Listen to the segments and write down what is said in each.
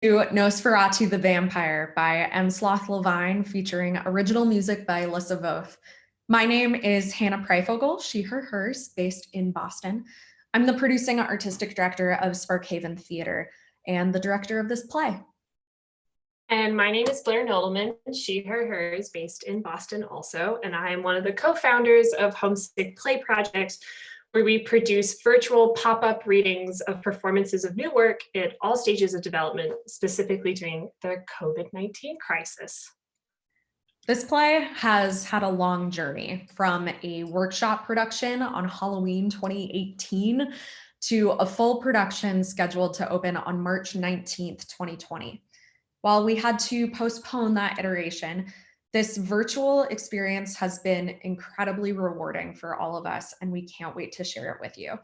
Nosferatu the Vampire by M Sloth Levine, featuring original music by Alissa Voth. My name is Hannah Pryfogle, she, her, hers, based in Boston. I'm the producing artistic director of Sparkhaven Theater and the director of this play. And my name is Blair Nodelman, she, her, hers, based in Boston also, and I am one of the co-founders of Homesick Play Project, where we produce virtual pop-up readings of performances of new work at all stages of development, specifically during the COVID-19 crisis. This play has had a long journey, from a workshop production on Halloween 2018 to a full production scheduled to open on March 19th, 2020. While we had to postpone that iteration, this virtual experience has been incredibly rewarding for all of us, and we can't wait to share it with you.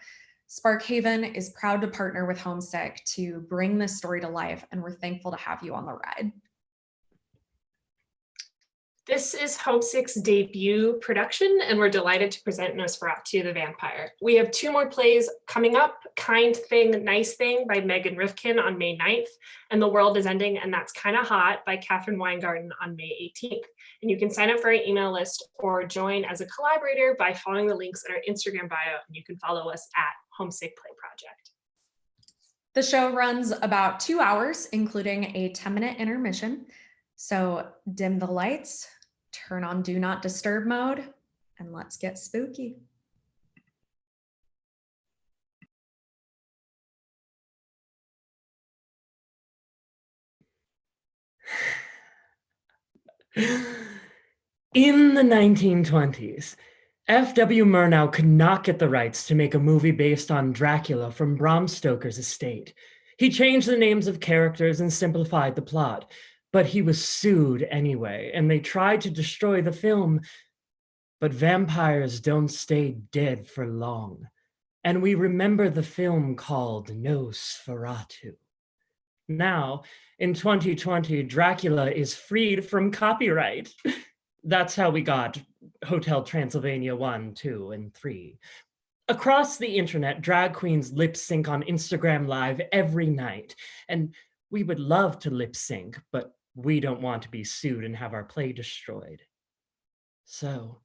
Sparkhaven is proud to partner with Homesick to bring this story to life, and we're thankful to have you on the ride. This is Homesick's debut production, and we're delighted to present Nosferatu the Vampire. We have two more plays coming up, Kind Thing, Nice Thing by Megan Rifkin on May 9th, and The World is Ending, and That's Kinda Hot by Catherine Weingarten on May 18th. And you can sign up for our email list or join as a collaborator by following the links in our Instagram bio, and you can follow us at Homesick Play Project. The show runs about 2 hours, including a 10-minute intermission. So dim the lights, turn on Do Not Disturb mode, and let's get spooky. In the 1920s, F.W. Murnau could not get the rights to make a movie based on Dracula from Bram Stoker's estate. He changed the names of characters and simplified the plot, but he was sued anyway, and they tried to destroy the film. But vampires don't stay dead for long, and we remember the film called Nosferatu. Now, in 2020, Dracula is freed from copyright. That's how we got Hotel Transylvania 1, 2, and 3. Across the internet, drag queens lip sync on Instagram Live every night, and we would love to lip sync, but we don't want to be sued and have our play destroyed. So,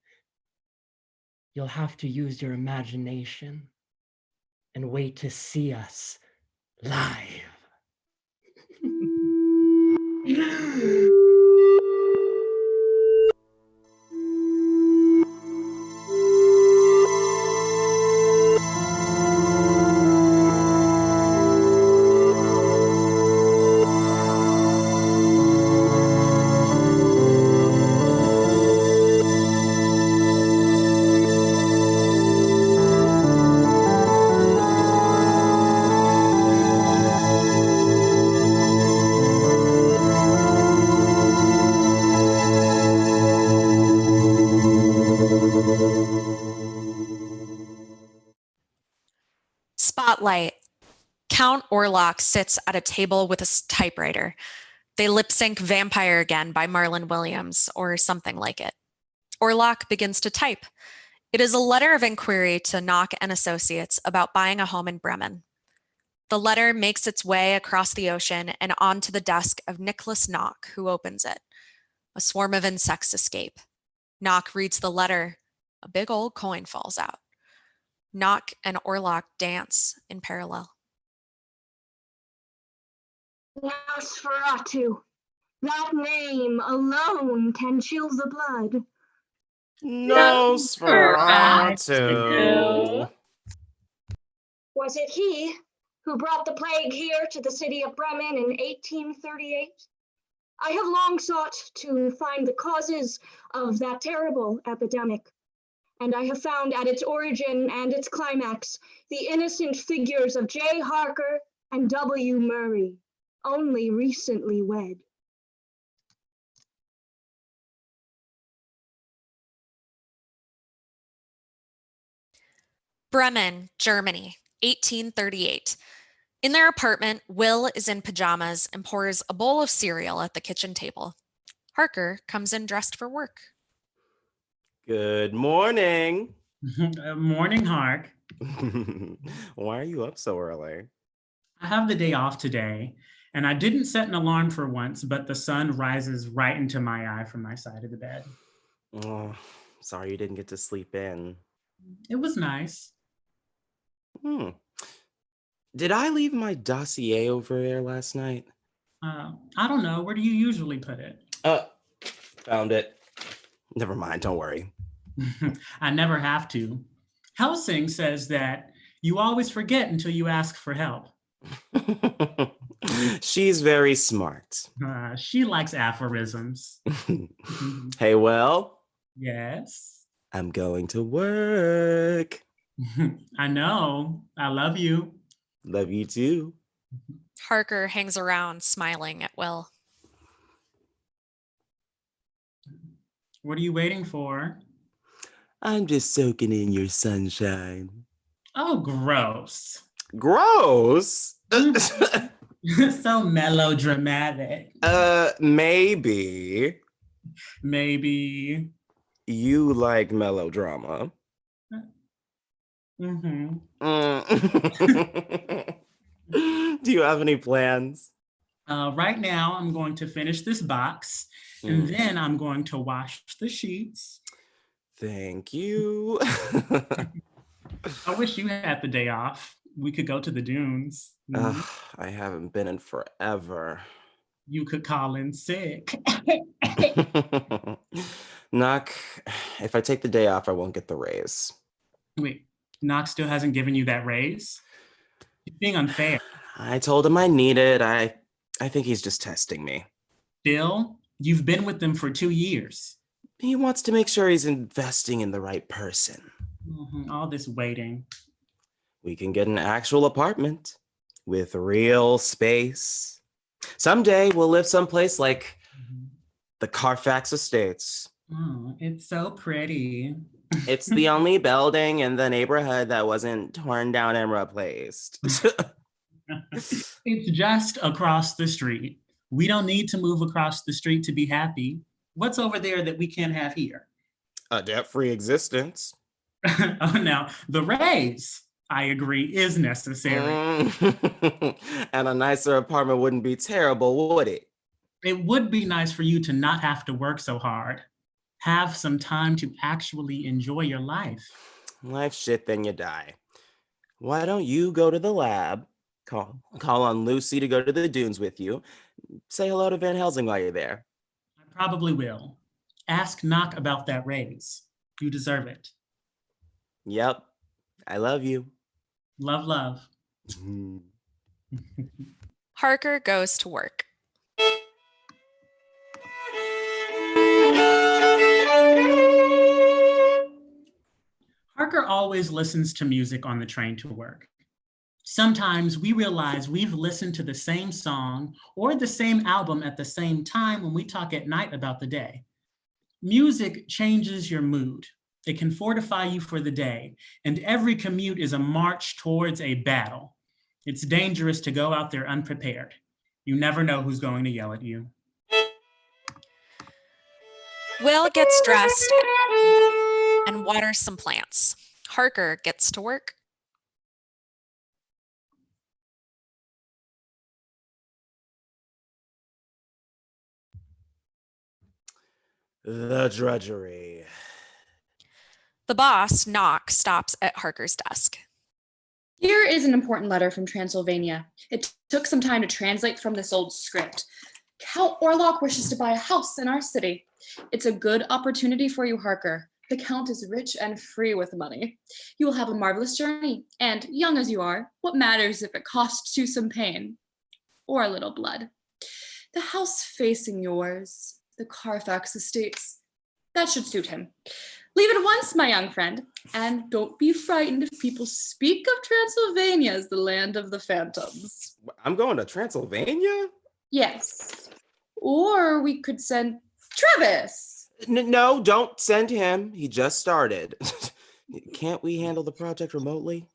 you'll have to use your imagination and wait to see us live. Spotlight. Count Orlok sits at a table with a typewriter. They lip sync Vampire Again by Marlon Williams, or something like it. Orlok begins to type. It is a letter of inquiry to Knock and Associates about buying a home in Bremen. The letter makes its way across the ocean and onto the desk of Nicholas Knock, who opens it. A swarm of insects escape. Knock reads the letter. A big old coin falls out. Knock and Orlok dance in parallel. Nosferatu. That name alone can chill the blood. Nosferatu. Was it he who brought the plague here to the city of Bremen in 1838? I have long sought to find the causes of that terrible epidemic, and I have found at its origin and its climax the innocent figures of J. Harker and W. Murray, only recently wed. Bremen, Germany, 1838. In their apartment, Will is in pajamas and pours a bowl of cereal at the kitchen table. Harker comes in dressed for work. Good morning. Morning, Hark. Why are you up so early? I have the day off today, And I didn't set an alarm for once, but the sun rises right into my eye from my side of the bed. Oh, sorry you didn't get to sleep in. It was nice. Did I leave my dossier over there last night? I don't know. Where do you usually put it? Found it. Never mind, don't worry. I never have to. Helsing says that you always forget until you ask for help. She's very smart. She likes aphorisms. Hey, Will. Yes. I'm going to work. I know. I love you. Love you too. Harker hangs around, smiling at Will. What are you waiting for? I'm just soaking in your sunshine. Oh, gross. Gross? So melodramatic. Maybe. Maybe. You like melodrama. Mm-hmm. Do you have any plans? Right now, I'm going to finish this box, and then I'm going to wash the sheets. Thank you. I wish you had the day off. We could go to the dunes. I haven't been in forever. You could call in sick. Knock, if I take the day off, I won't get the raise. Wait, Knox still hasn't given you that raise? He's being unfair. I told him I need it. I think he's just testing me. Still, you've been with them for 2 years. He wants to make sure he's investing in the right person. All this waiting. We can get an actual apartment with real space. Someday we'll live someplace like the Carfax Estates. Oh, it's so pretty. It's the only building in the neighborhood that wasn't torn down and replaced. It's just across the street. We don't need to move across the street to be happy. What's over there that we can't have here? A debt-free existence. Oh, now, the raise, I agree, is necessary. And a nicer apartment wouldn't be terrible, would it? It would be nice for you to not have to work so hard. Have some time to actually enjoy your life. Life's shit, then you die. Why don't you go to the lab, call on Lucy to go to the dunes with you, say hello to Van Helsing while you're there. I probably will. Ask Knock about that raise. You deserve it. Yep, I love you. Love, love. Harker goes to work. Harker always listens to music on the train to work. Sometimes we realize we've listened to the same song or the same album at the same time when we talk at night about the day. Music changes your mood. It can fortify you for the day, and every commute is a march towards a battle. It's dangerous to go out there unprepared. You never know who's going to yell at you. Will gets dressed and waters some plants. Harker gets to work. The drudgery. The boss, Knock, stops at Harker's desk. Here is an important letter from Transylvania. It took some time to translate from this old script. Count Orlok wishes to buy a house in our city. It's a good opportunity for you, Harker. The Count is rich and free with money. You will have a marvelous journey, and young as you are, what matters if it costs you some pain or a little blood? The house facing yours, the Carfax Estates, that should suit him. Leave at once, my young friend, and don't be frightened if people speak of Transylvania as the land of the phantoms. I'm going to Transylvania? Yes. Or we could send Travis. No, don't send him. He just started. Can't we handle the project remotely?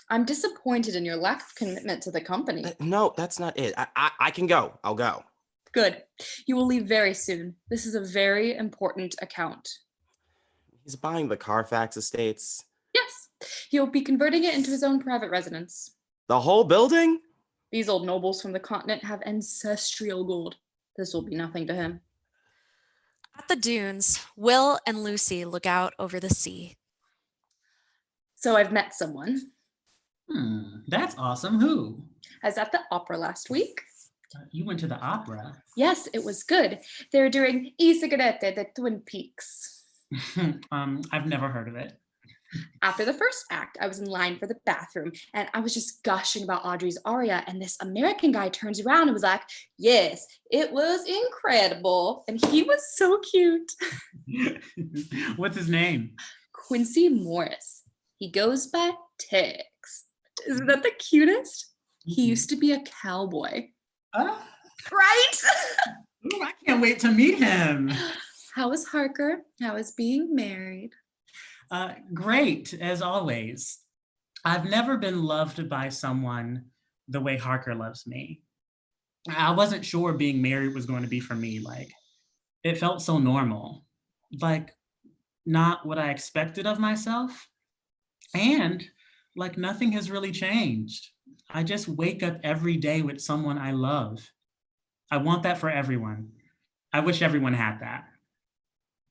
I'm disappointed in your lack of commitment to the company. No, that's not it. I can go. I'll go. Good. You will leave very soon. This is a very important account. He's buying the Carfax Estates. Yes. He will be converting it into his own private residence. The whole building? These old nobles from the continent have ancestral gold. This will be nothing to him. At the dunes, Will and Lucy look out over the sea. So I've met someone. That's awesome. Who? I was at the opera last week. You went to the opera? Yes, it was good. They were doing I Sigarette de Twin Peaks. I've never heard of it. After the first act, I was in line for the bathroom and I was just gushing about Audrey's aria, and this American guy turns around and was like, yes, it was incredible. And he was so cute. What's his name? Quincy Morris. He goes by Tex. Isn't that the cutest? He used to be a cowboy. Right? Ooh, I can't wait to meet him. How is Harker? How is being married? Great, as always. I've never been loved by someone the way Harker loves me. I wasn't sure being married was going to be for me. Like, it felt so normal. Like, not what I expected of myself. And like nothing has really changed. I just wake up every day with someone I love. I want that for everyone. I wish everyone had that.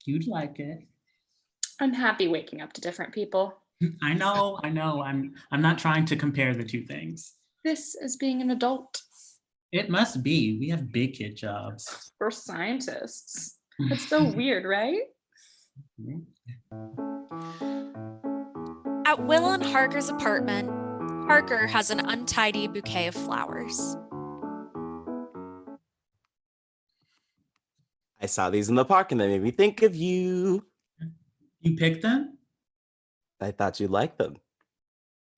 You'd like it. I'm happy waking up to different people. I know. I'm not trying to compare the two things. This is being an adult. It must be. We have big kid jobs. For scientists. It's so weird, right? At Will and Harker's apartment, Harker has an untidy bouquet of flowers. I saw these in the park and they made me think of you. You picked them? I thought you'd like them.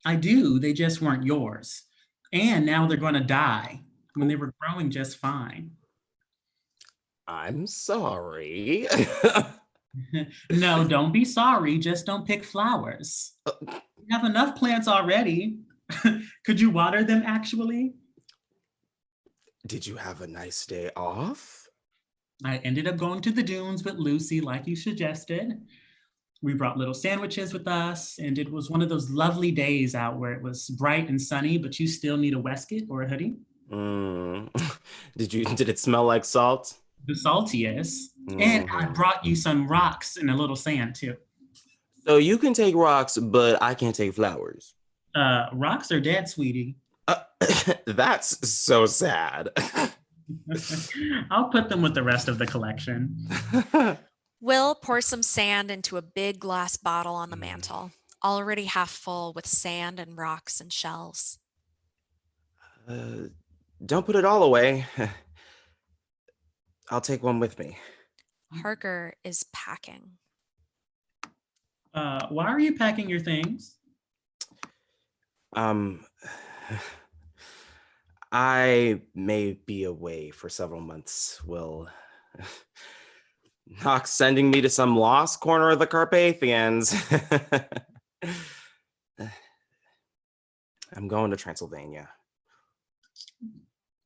I do. They just weren't yours. And now they're going to die when they were growing just fine. I'm sorry. No, don't be sorry. Just don't pick flowers. You have enough plants already. Could you water them actually? Did you have a nice day off? I ended up going to the dunes with Lucy like you suggested. We brought little sandwiches with us, and it was one of those lovely days out where it was bright and sunny, but you still need a waistcoat or a hoodie. Did it smell like salt? The saltiest. And I brought you some rocks and a little sand too. So you can take rocks, but I can't take flowers. Rocks are dead, sweetie. That's so sad. I'll put them with the rest of the collection. Will pours some sand into a big glass bottle on the mantle, already half full with sand and rocks and shells. Don't put it all away. I'll take one with me. Harker is packing. Why are you packing your things? I may be away for several months. Will Knox sending me to some lost corner of the Carpathians. I'm going to Transylvania.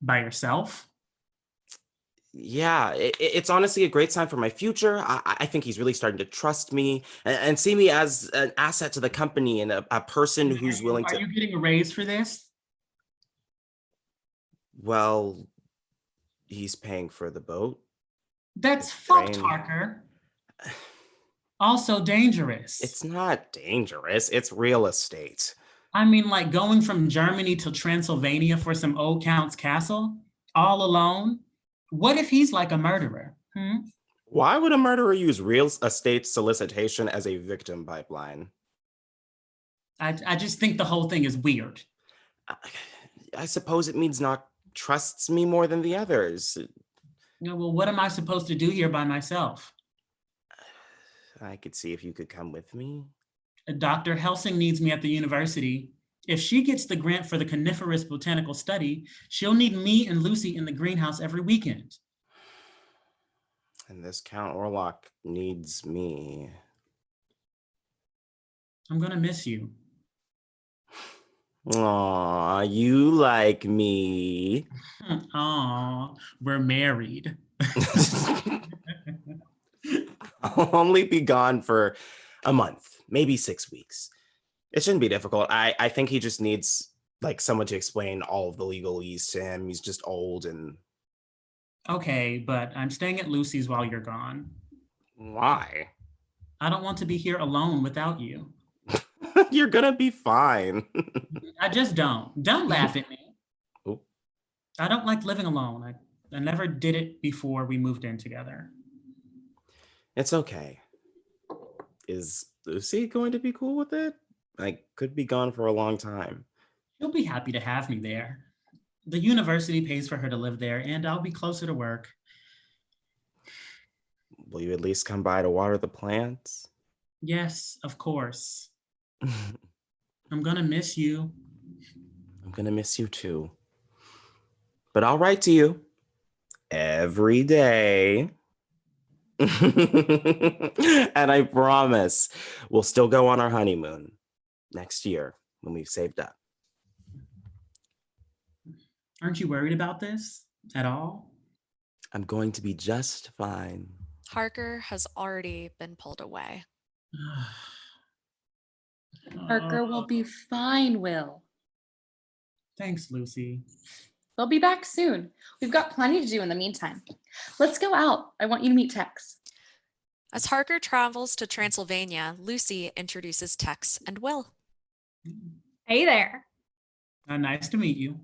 By yourself? Yeah, it's honestly a great sign for my future. I think he's really starting to trust me and see me as an asset to the company and a person who's willing to... Are you getting a raise for this? Well, he's paying for the boat. That's fucked, Harker. Also dangerous. It's not dangerous. It's real estate. I mean, like going from Germany to Transylvania for some old count's castle, all alone. What if he's like a murderer? Why would a murderer use real estate solicitation as a victim pipeline? I just think the whole thing is weird. I suppose it means Knox trusts me more than the others. Well, what am I supposed to do here by myself? I could see if you could come with me. Dr. Helsing needs me at the university. If she gets the grant for the coniferous botanical study, she'll need me and Lucy in the greenhouse every weekend. And this Count Orlok needs me. I'm gonna miss you. Aw, you like me. Aw, we're married. I'll only be gone for a month, maybe 6 weeks. It shouldn't be difficult. I think he just needs like someone to explain all of the legalese to him. He's just old and. Okay, but I'm staying at Lucy's while you're gone. Why? I don't want to be here alone without you. You're gonna be fine. I just don't. Don't laugh at me. Oop. I don't like living alone. I never did it before we moved in together. It's okay. Is Lucy going to be cool with it? I could be gone for a long time. She'll be happy to have me there. The university pays for her to live there, and I'll be closer to work. Will you at least come by to water the plants? Yes, of course. I'm gonna miss you. I'm gonna miss you too. But I'll write to you every day. And I promise we'll still go on our honeymoon next year when we've saved up. Aren't you worried about this at all? I'm going to be just fine. Harker has already been pulled away. Harker will be fine, Will. Thanks, Lucy. They'll be back soon. We've got plenty to do in the meantime. Let's go out. I want you to meet Tex. As Harker travels to Transylvania, Lucy introduces Tex and Will. Hey there. Nice to meet you.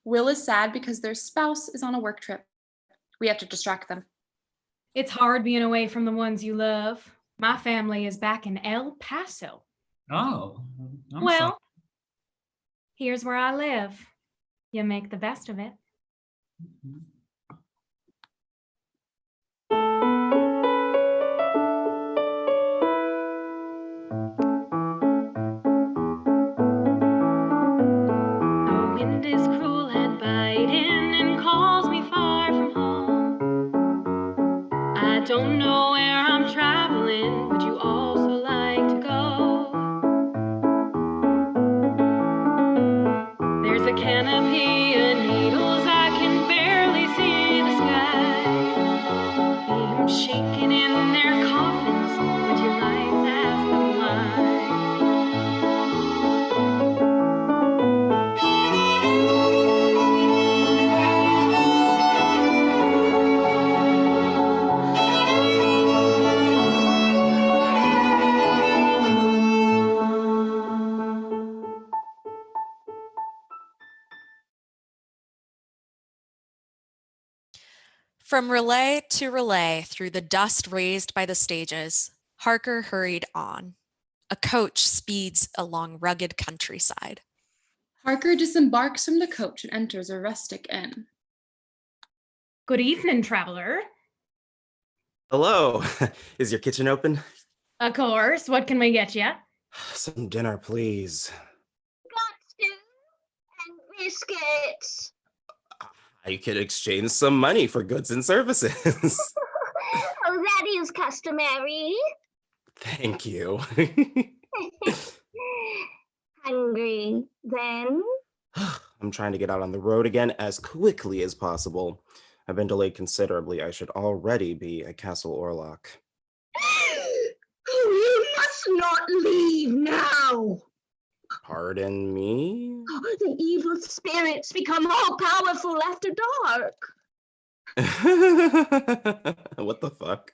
Will is sad because their spouse is on a work trip. We have to distract them. It's hard being away from the ones you love. My family is back in El Paso. Oh, I'm Well, sorry. here's where I live. You make the best of it. The wind is cruel and biting and calls me far from home. I don't know where I'm traveling. Would you also like to go? There's a canopy of needles, I can barely see the sky. Beams shaking in their coffins, would you like to ask them why? From relay to relay through the dust raised by the stages, Harker hurried on. A coach speeds along rugged countryside. Harker disembarks from the coach and enters a rustic inn. Good evening, traveler. Hello. Is your kitchen open? Of course, what can we get you? Some dinner, please. Got stew and biscuits. I could exchange some money for goods and services. Oh, that is customary. Thank you. Hungry, then? I'm trying to get out on the road again as quickly as possible. I've been delayed considerably. I should already be at Castle Orlock. You must not leave now. Pardon me? The evil spirits become all powerful after dark. What the fuck?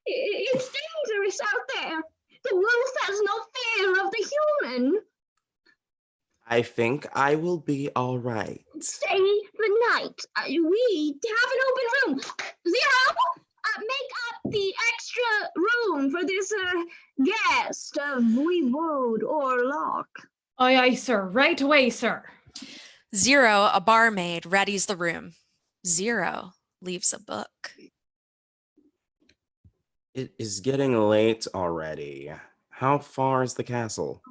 It's dangerous out there. The wolf has no fear of the human. I think I will be all right. Stay the night. We have an open room. Zero, make up the extra room for this guest of Voivode Orlock. Aye, aye, sir. Right away, sir. Zero, a barmaid, readies the room. Zero leaves a book. It is getting late already. How far is the castle?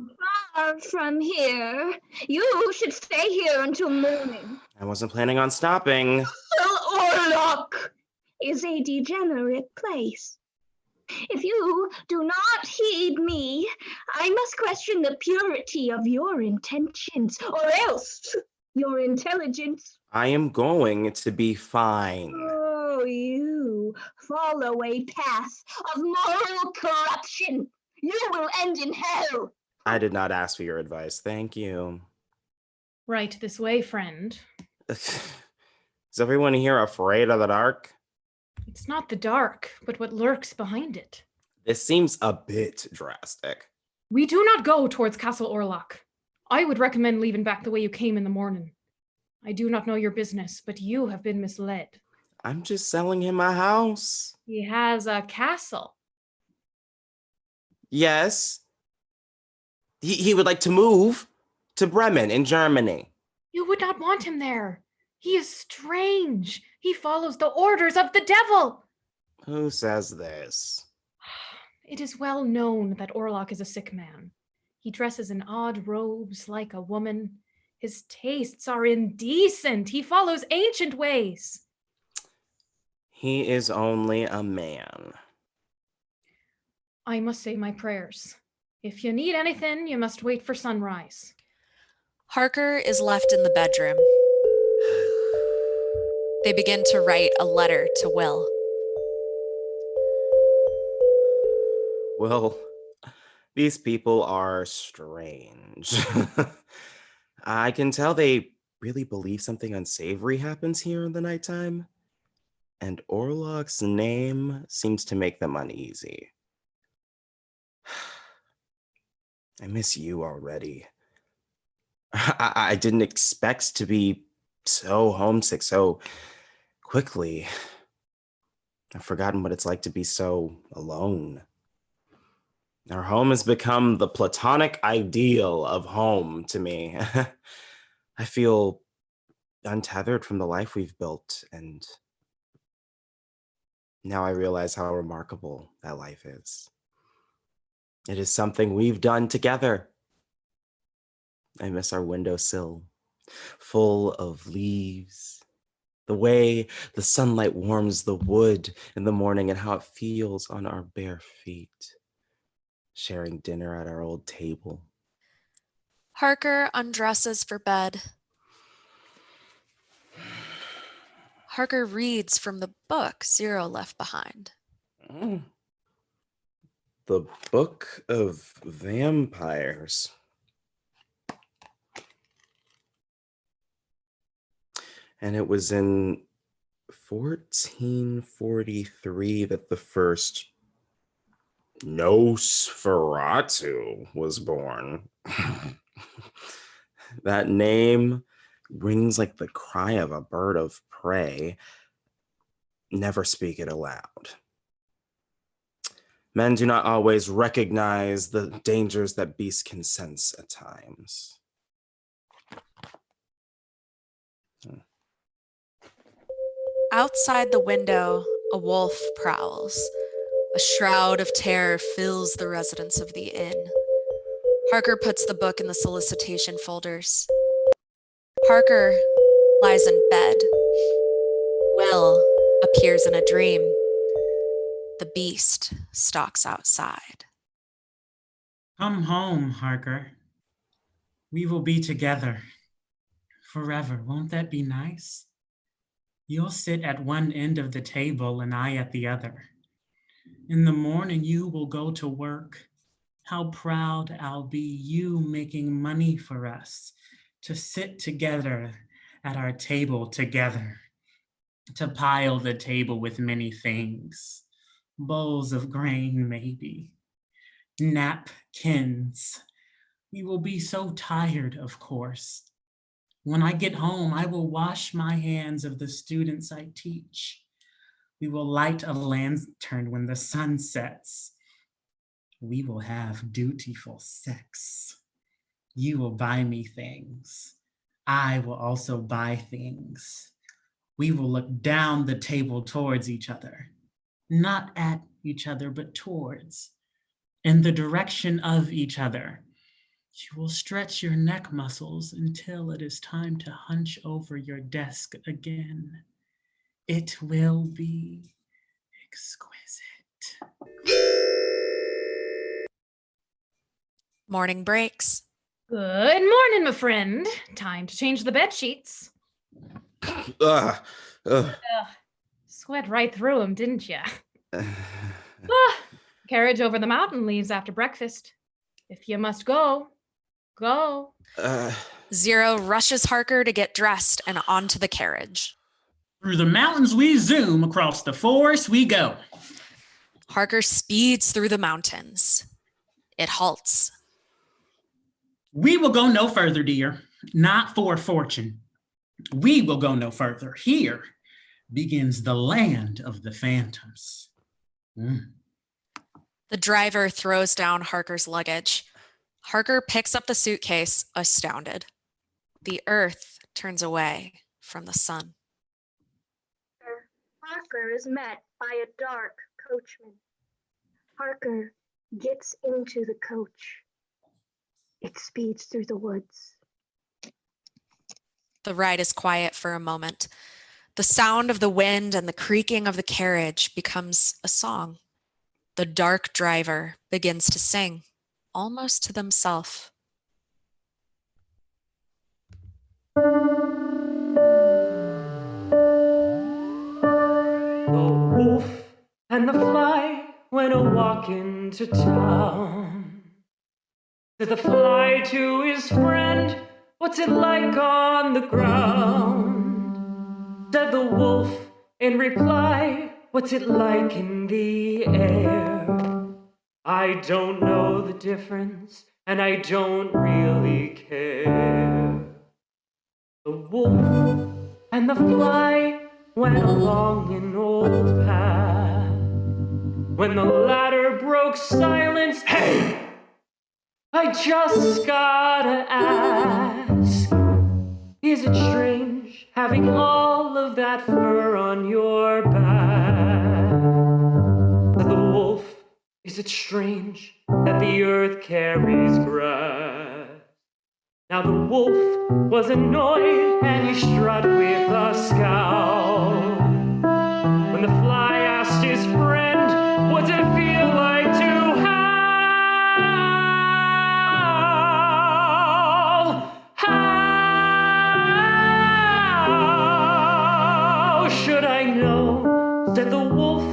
Far from here. You should stay here until morning. I wasn't planning on stopping. Orlock is a degenerate place. If you do not heed me, I must question the purity of your intentions, or else your intelligence. I am going to be fine. Oh, you follow a path of moral corruption. You will end in hell. I did not ask for your advice. Thank you. Right this way, friend. Is everyone here afraid of the dark? It's not the dark, but what lurks behind it. This seems a bit drastic. We do not go towards Castle Orlok. I would recommend leaving back the way you came in the morning. I do not know your business, but you have been misled. I'm just selling him a house. He has a castle. Yes. He would like to move to Bremen in Germany. You would not want him there. He is strange. He follows the orders of the devil. Who says this? It is well known that Orlok is a sick man. He dresses in odd robes like a woman. His tastes are indecent. He follows ancient ways. He is only a man. I must say my prayers. If you need anything, you must wait for sunrise. Harker is left in the bedroom. They begin to write a letter to Will. Well, these people are strange. I can tell they really believe something unsavory happens here in the nighttime. And Orlok's name seems to make them uneasy. I miss you already. I didn't expect to be so homesick so quickly. I've forgotten what it's like to be so alone. Our home has become the platonic ideal of home to me. I feel untethered from the life we've built, and now I realize how remarkable that life is. It is something we've done together. I miss our windowsill, full of leaves, the way the sunlight warms the wood in the morning, and how it feels on our bare feet, sharing dinner at our old table. Harker undresses for bed. Harker reads from the book Zero left behind. The Book of Vampires. And it was in 1443 that the first Nosferatu was born. That name rings like the cry of a bird of prey. Never speak it aloud. Men do not always recognize the dangers that beasts can sense at times. Outside the window, a wolf prowls. A shroud of terror fills the residence of the inn. Harker puts the book in the solicitation folders. Harker lies in bed. Will appears in a dream. The beast stalks outside. Come home, Harker. We will be together forever. Won't that be nice? You'll sit at one end of the table and I at the other. In the morning, you will go to work. How proud I'll be, you making money for us, to sit together at our table together, to pile the table with many things, bowls of grain maybe, napkins. We will be so tired, of course. When I get home, I will wash my hands of the students I teach. We will light a lantern when the sun sets. We will have dutiful sex. You will buy me things. I will also buy things. We will look down the table towards each other, not at each other, but towards, in the direction of each other. You will stretch your neck muscles until it is time to hunch over your desk again. It will be exquisite. Morning breaks. Good morning, my friend. Time to change the bed sheets. Sweat right through them, didn't you? Carriage over the mountain leaves after breakfast. If you must go, go. Zero rushes Harker to get dressed and onto the carriage. Through the mountains we zoom, across the forest we go. Harker speeds through the mountains. It halts. We will go no further, dear, not for fortune. We will go no further. Here begins the land of the phantoms. The driver throws down Harker's luggage. Harker picks up the suitcase, astounded. The earth turns away from the sun. Harker is met by a dark coachman. Harker gets into the coach. It speeds through the woods. The ride is quiet for a moment. The sound of the wind and the creaking of the carriage becomes a song. The dark driver begins to sing, almost to themselves. The wolf and the fly went a walk into town. Said the fly to his friend, "What's it like on the ground?" Said the wolf in reply, "What's it like in the air? I don't know the difference, and I don't really care." The wolf and the fly went along an old path. When the latter broke silence, "Hey! I just gotta ask, is it strange having all of that fur on your back?" Said the wolf, "Is it strange that the earth carries grass?" Now the wolf was annoyed and he strut with a scowl. When the fly asked his friend, "What's it feel like to howl?" "How should I know?" said the wolf.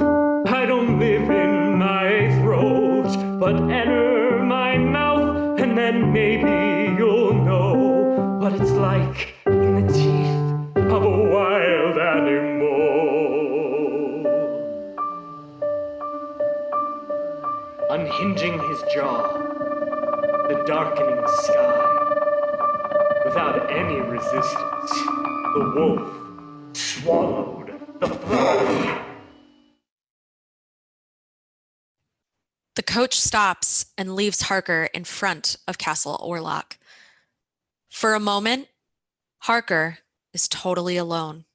"I don't live in my throat, but enter my mouth and then maybe you'll know what it's like in the teeth of a wild animal." Unhinging his jaw, the darkening sky, without any resistance, the wolf swallowed the fly. The coach stops and leaves Harker in front of Castle Orlok. For a moment, Harker is totally alone.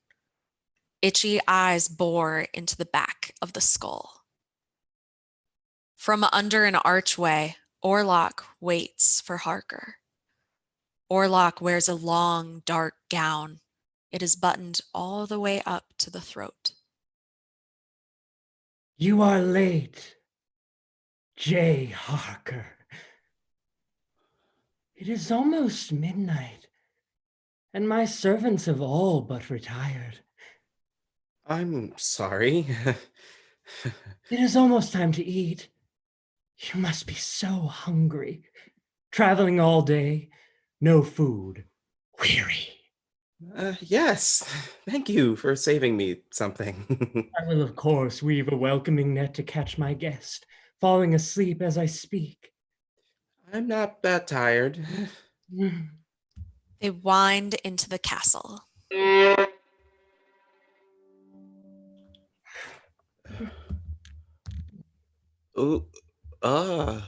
Itchy eyes bore into the back of the skull. From under an archway, Orlok waits for Harker. Orlok wears a long, dark gown. It is buttoned all the way up to the throat. "You are late, J. Harker. It is almost midnight, and my servants have all but retired. I'm sorry. It is almost time to eat. You must be so hungry. Traveling all day, no food, weary." Yes, thank you for saving me something. "I will, of course, weave a welcoming net to catch my guest, falling asleep as I speak." I'm not that tired. They wind into the castle. Ooh, oh,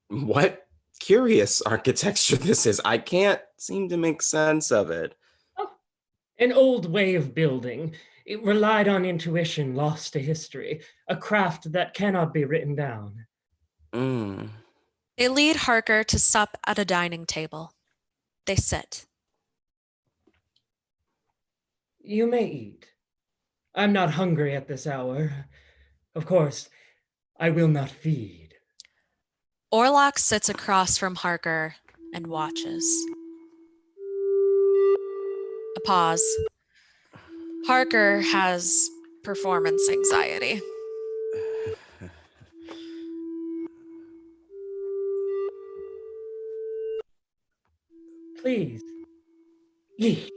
what curious architecture this is. I can't seem to make sense of it. An old way of building. It relied on intuition lost to history, a craft that cannot be written down. They lead Harker to sup at a dining table. They sit. "You may eat. I'm not hungry at this hour. Of course, I will not feed." Orlok sits across from Harker and watches. A pause. Harker has performance anxiety. Please, eat.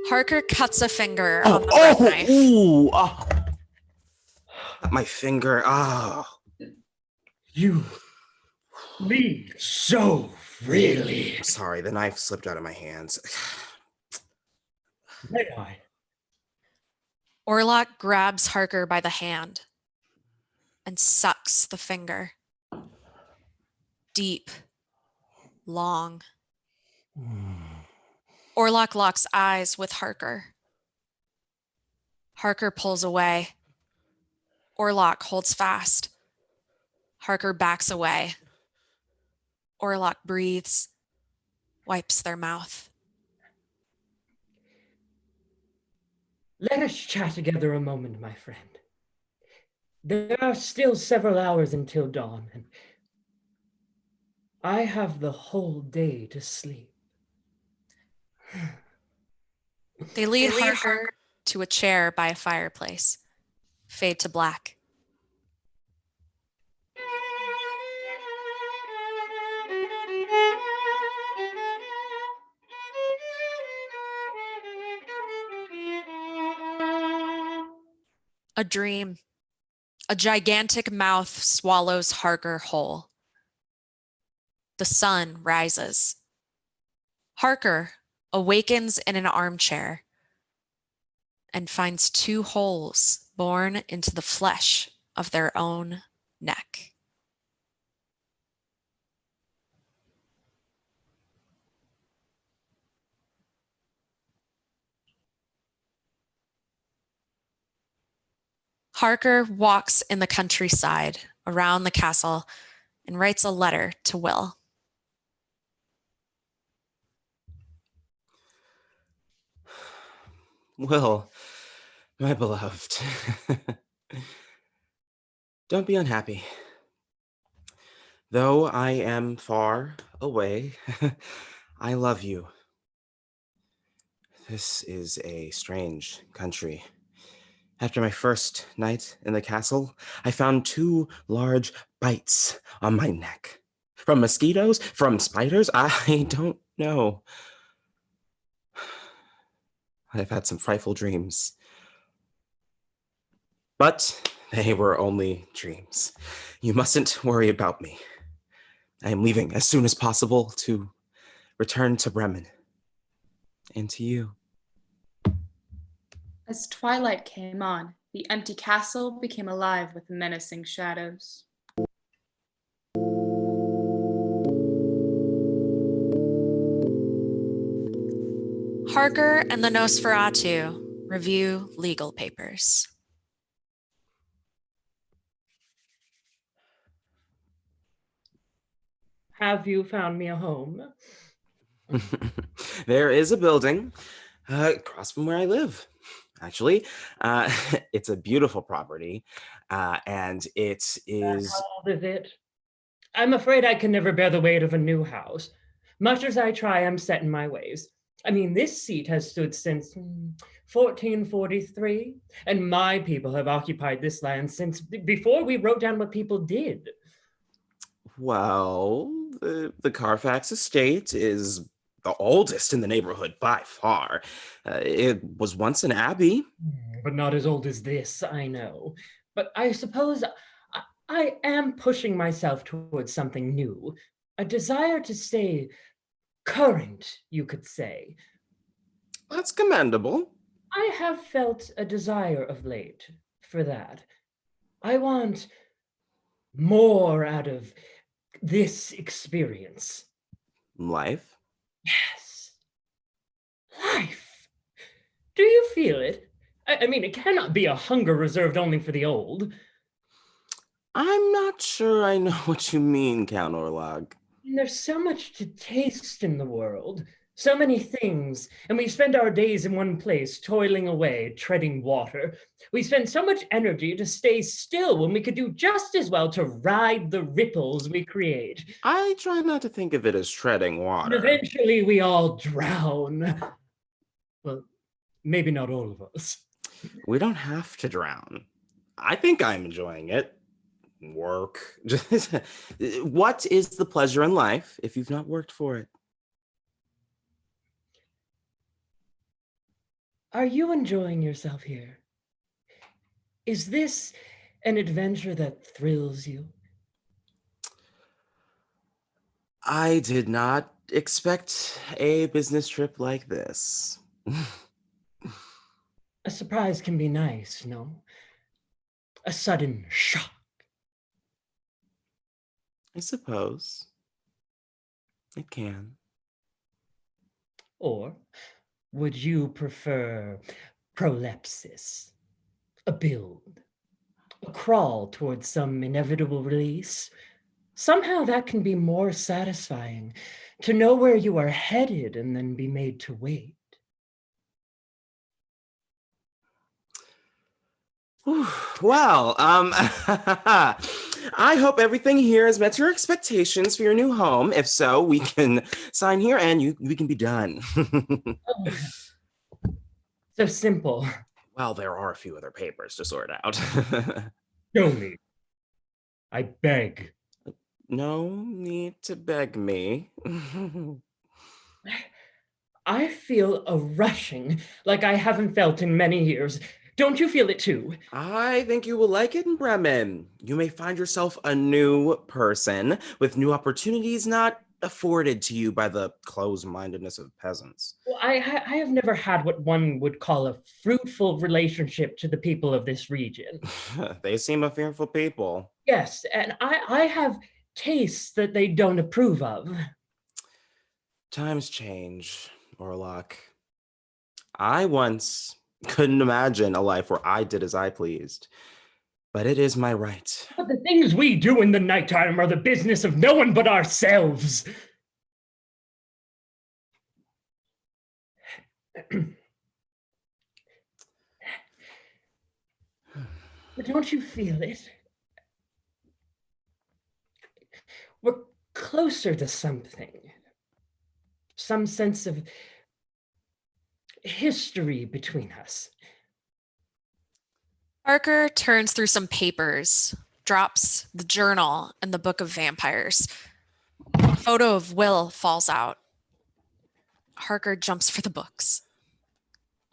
Harker cuts a finger on the bread knife. Ooh, oh. My finger. Oh. You bleed so freely. I'm sorry, the knife slipped out of my hands. May I? Orlok grabs Harker by the hand and sucks the finger. Deep, long. Orlok locks eyes with Harker. Harker pulls away. Orlok holds fast. Harker backs away. Orlok breathes, wipes their mouth. Let us chat together a moment, my friend. There are still several hours until dawn, and I have the whole day to sleep. They lead Harker to a chair by a fireplace. Fade to black. A dream. A gigantic mouth swallows Harker whole. The sun rises. Harker awakens in an armchair and finds two holes born into the flesh of their own neck. Harker walks in the countryside around the castle and writes a letter to Will. Will, my beloved, don't be unhappy. Though I am far away, I love you. This is a strange country. After my first night in the castle, I found 2 large bites on my neck. From mosquitoes? From spiders? I don't know. I've had some frightful dreams. But they were only dreams. You mustn't worry about me. I am leaving as soon as possible to return to Bremen. And to you. As twilight came on, the empty castle became alive with menacing shadows. Harker and the Nosferatu review legal papers. Have you found me a home? There is a building across from where I live. Actually, it's a beautiful property, and it is... How old is it? I'm afraid I can never bear the weight of a new house. Much as I try, I'm set in my ways. I mean, this seat has stood since 1443, and my people have occupied this land since before we wrote down what people did. Well, the Carfax estate is the oldest in the neighborhood by far. It was once an abbey. But not as old as this, I know. But I suppose I am pushing myself towards something new. A desire to stay current, you could say. That's commendable. I have felt a desire of late for that. I want more out of this experience. Life? Yes. Life. Do you feel it? I mean, it cannot be a hunger reserved only for the old. I'm not sure I know what you mean, Count Orlog. There's so much to taste in the world, so many things, and we spend our days in one place, toiling away, treading water. We spend so much energy to stay still when we could do just as well to ride the ripples we create. I try not to think of it as treading water. And eventually we all drown. Well, maybe not all of us. We don't have to drown. I think I'm enjoying it. Work. What is the pleasure in life if you've not worked for it? Are you enjoying yourself here? Is this an adventure that thrills you? I did not expect a business trip like this. A surprise can be nice, no? A sudden shock. I suppose it can. Or would you prefer prolepsis? A build, a crawl towards some inevitable release? Somehow that can be more satisfying, to know where you are headed and then be made to wait. Well, I hope everything here has met your expectations for your new home. If so, we can sign here and we can be done. So simple. Well, there are a few other papers to sort out. Show me. I beg. No need to beg me. I feel a rushing like I haven't felt in many years. Don't you feel it too? I think you will like it in Bremen. You may find yourself a new person with new opportunities not afforded to you by the closed-mindedness of peasants. Well, I have never had what one would call a fruitful relationship to the people of this region. They seem a fearful people. Yes, and I have tastes that they don't approve of. Times change, Orlok. I once couldn't imagine a life where I did as I pleased, but it is my right. But the things we do in the nighttime are the business of no one but ourselves. But don't you feel it? We're closer to something. Some sense of history between us. Harker turns through some papers, drops the journal and the book of vampires. A photo of Will falls out. Harker jumps for the books.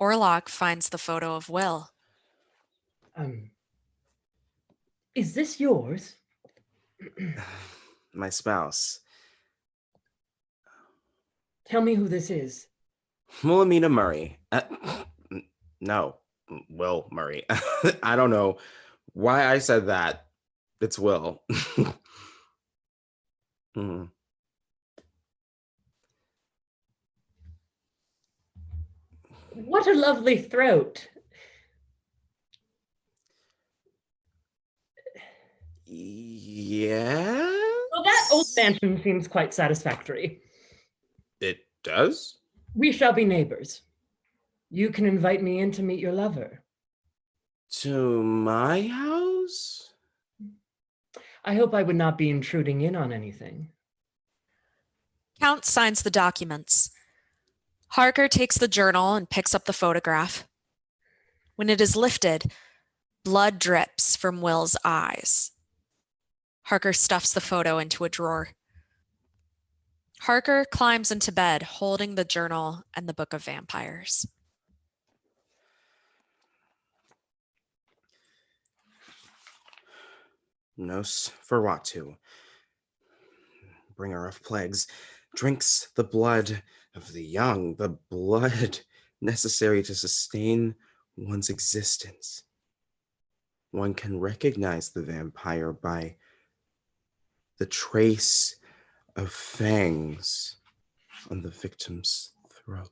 Orlok finds the photo of Will. Is this yours? My spouse. Tell me who this is. Wilhelmina Murray. No, Will Murray. I don't know why I said that. It's Will. What a lovely throat. Yeah? Well, that old mansion seems quite satisfactory. It does? We shall be neighbors. You can invite me in to meet your lover. To my house? I hope I would not be intruding in on anything. Count signs the documents. Harker takes the journal and picks up the photograph. When it is lifted, blood drips from Will's eyes. Harker stuffs the photo into a drawer. Harker climbs into bed, holding the journal and the book of vampires. Nosferatu, bringer of plagues, drinks the blood of the young, the blood necessary to sustain one's existence. One can recognize the vampire by the trace of fangs on the victim's throat.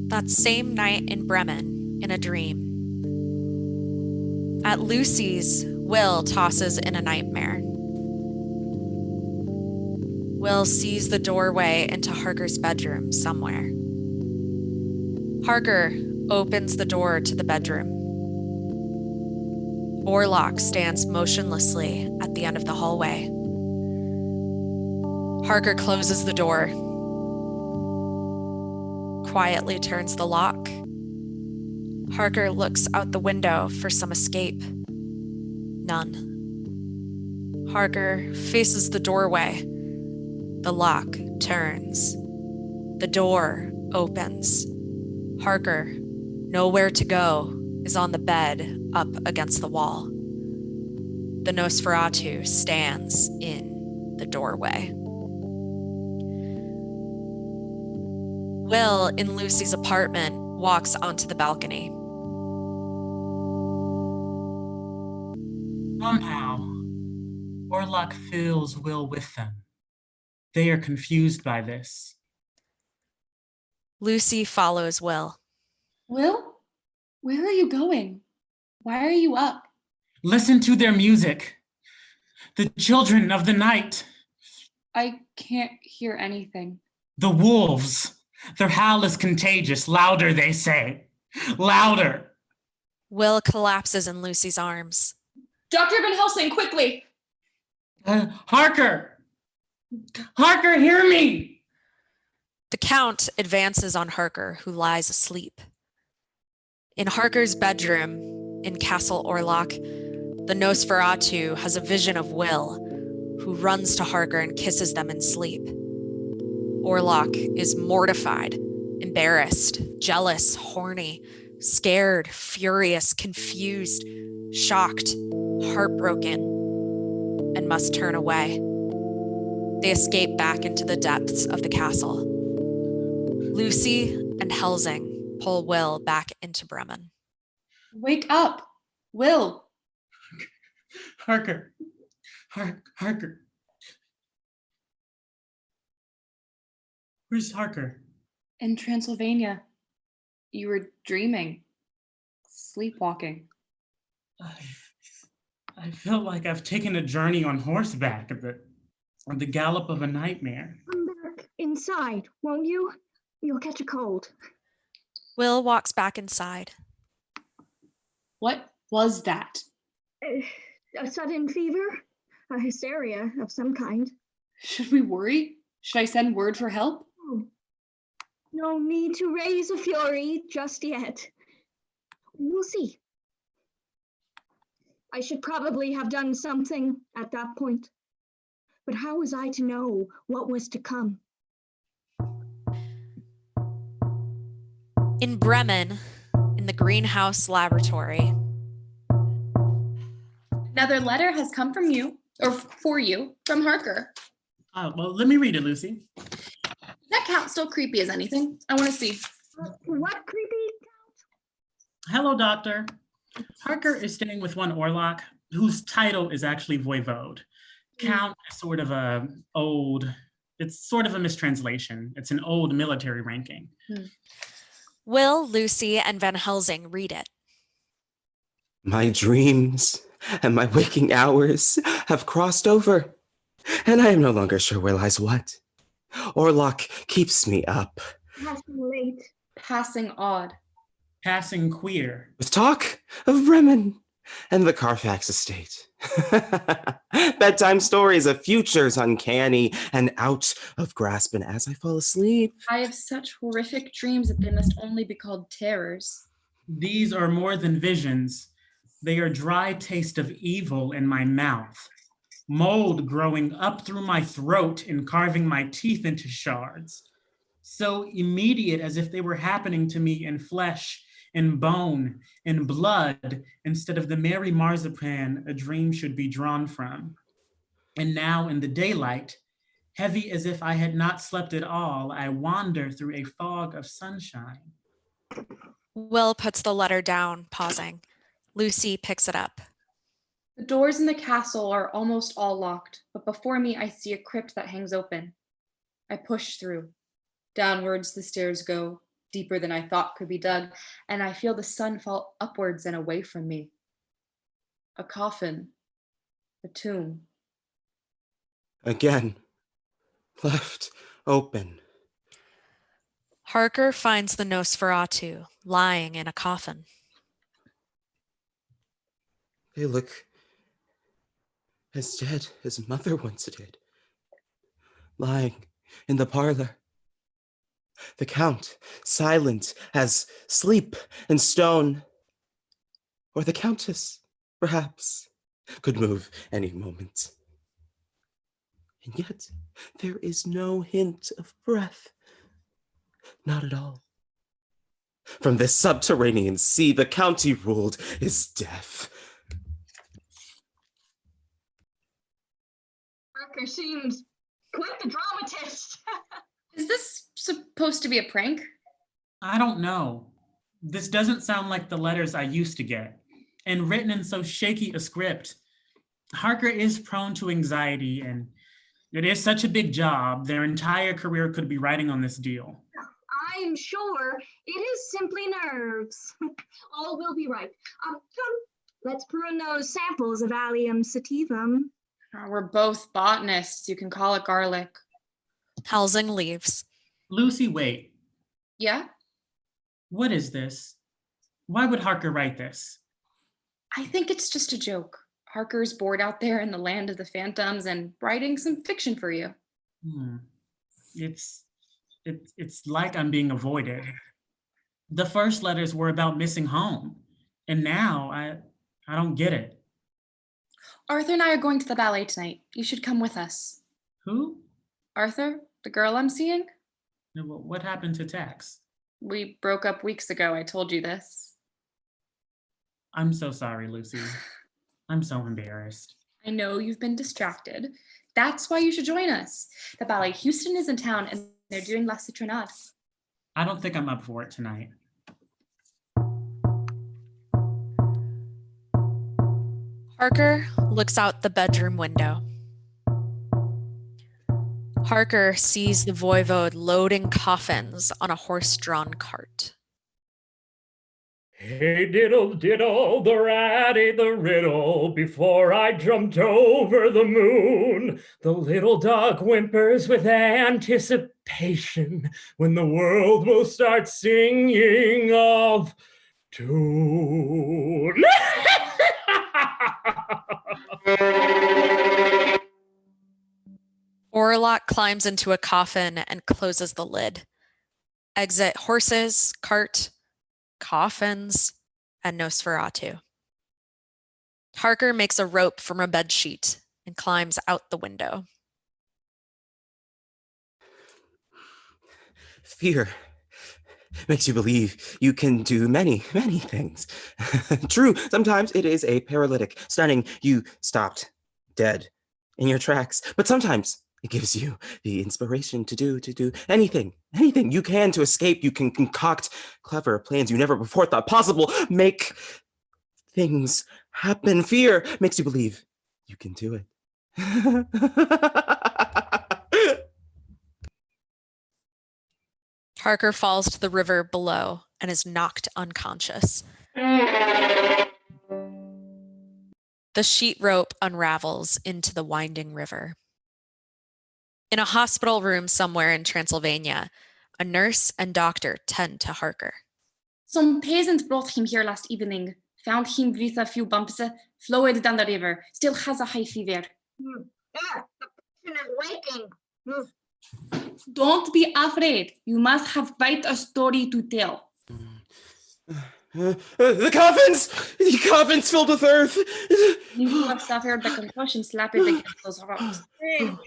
That same night in Bremen, in a dream. At Lucy's, Will tosses in a nightmare. Will sees the doorway into Harker's bedroom somewhere. Harker opens the door to the bedroom. Orlok stands motionlessly at the end of the hallway. Harker closes the door. quietly turns the lock. Harker looks out the window for some escape. None. Harker faces the doorway. The lock turns. The door opens. Harker, nowhere to go, is on the bed up against the wall. The Nosferatu stands in the doorway. Will, in Lucy's apartment, walks onto the balcony. Somehow, Orlok fills Will with them. They are confused by this. Lucy follows Will. Will, where are you going? Why are you up? Listen to their music. The children of the night. I can't hear anything. The wolves. Their howl is contagious. Louder, they say. Louder. Will collapses in Lucy's arms. Dr. Van Helsing, quickly! Harker! Harker, hear me! The Count advances on Harker, who lies asleep. In Harker's bedroom in Castle Orlok, the Nosferatu has a vision of Will, who runs to Harker and kisses them in sleep. Orlok is mortified, embarrassed, jealous, horny, scared, furious, confused, shocked, heartbroken, and must turn away. They escape back into the depths of the castle. Lucy and Helsing pull Will back into Bremen. Wake up! Will! Harker. Harker. Where's Harker? In Transylvania. You were dreaming. Sleepwalking. I feel like I've taken a journey on horseback at the gallop of a nightmare. Come back inside, won't you? You'll catch a cold. Will walks back inside. What was that? A sudden fever? A hysteria of some kind. Should we worry? Should I send word for help? Oh, no need to raise a fury just yet. We'll see. I should probably have done something at that point. But how was I to know what was to come? In Bremen, in the greenhouse laboratory. Another letter has come from you, or for you, from Harker. Well, let me read it, Lucy. Is that Count still creepy as anything? I want to see. What creepy? Hello, Doctor. Harker is staying with one Orlok, whose title is actually Voivode. Count is sort of it's sort of a mistranslation. It's an old military ranking. Will, Lucy, and Van Helsing read it. My dreams and my waking hours have crossed over, and I am no longer sure where lies what. Orlok keeps me up. Passing late. Passing odd. Passing queer. With talk of Bremen and the Carfax estate. Bedtime stories of futures uncanny and out of grasp, and as I fall asleep. I have such horrific dreams that they must only be called terrors. These are more than visions. They are dry taste of evil in my mouth. Mold growing up through my throat and carving my teeth into shards. So immediate as if they were happening to me in flesh, in bone, in blood, instead of the merry marzipan a dream should be drawn from. And now in the daylight, heavy as if I had not slept at all, I wander through a fog of sunshine. Will puts the letter down, pausing. Lucy picks it up. The doors in the castle are almost all locked, but before me I see a crypt that hangs open. I push through. Downwards the stairs go, deeper than I thought could be dug, and I feel the sun fall upwards and away from me. A coffin. A tomb. Again, left open. Harker finds the Nosferatu lying in a coffin. They look as dead as Mother once did, lying in the parlor. The Count, silent as sleep and stone. Or the Countess, perhaps, could move any moment. And yet there is no hint of breath. Not at all. From this subterranean sea, the county ruled is death. Harker seems quite the dramatist. Is this supposed to be a prank? I don't know. This doesn't sound like the letters I used to get. And written in so shaky a script. Harker is prone to anxiety, and it is such a big job. Their entire career could be writing on this deal. I'm sure it is simply nerves. All will be right. Come, let's prune those samples of Allium sativum. We're both botanists. You can call it garlic. Helsing leaves. Lucy, wait. Yeah? What is this? Why would Harker write this? I think it's just a joke. Harker's bored out there in the land of the phantoms and writing some fiction for you. It's like I'm being avoided. The first letters were about missing home, and now I don't get it. Arthur and I are going to the ballet tonight. You should come with us. Who? Arthur, the girl I'm seeing? What happened to Tex? We broke up weeks ago. I told you this. I'm so sorry, Lucy. I'm so embarrassed. I know you've been distracted. That's why you should join us. The Ballet Houston is in town and they're doing La Citronade. I don't think I'm up for it tonight. Harker looks out the bedroom window. Harker sees the voivode loading coffins on a horse-drawn cart. Hey diddle diddle, the rat ate the riddle before I jumped over the moon. The little dog whimpers with anticipation when the world will start singing of tune. Orlok climbs into a coffin and closes the lid. Exit horses, cart, coffins, and Nosferatu. Harker makes a rope from a bedsheet and climbs out the window. Fear makes you believe you can do many, many things. True, sometimes it is a paralytic, stunning you stopped dead in your tracks. But sometimes it gives you the inspiration to do anything you can to escape. You can concoct clever plans you never before thought possible. Make things happen. Fear makes you believe you can do it. Harker falls to the river below and is knocked unconscious. The sheet rope unravels into the winding river. In a hospital room somewhere in Transylvania, a nurse and doctor tend to Harker. Some peasants brought him here last evening. Found him with a few bumps, flowed down the river. Still has a high fever. Yeah, the patient is waking. Don't be afraid. You must have quite a story to tell. The coffins filled with earth. You have suffered the concussion slapped against those rocks. Keep him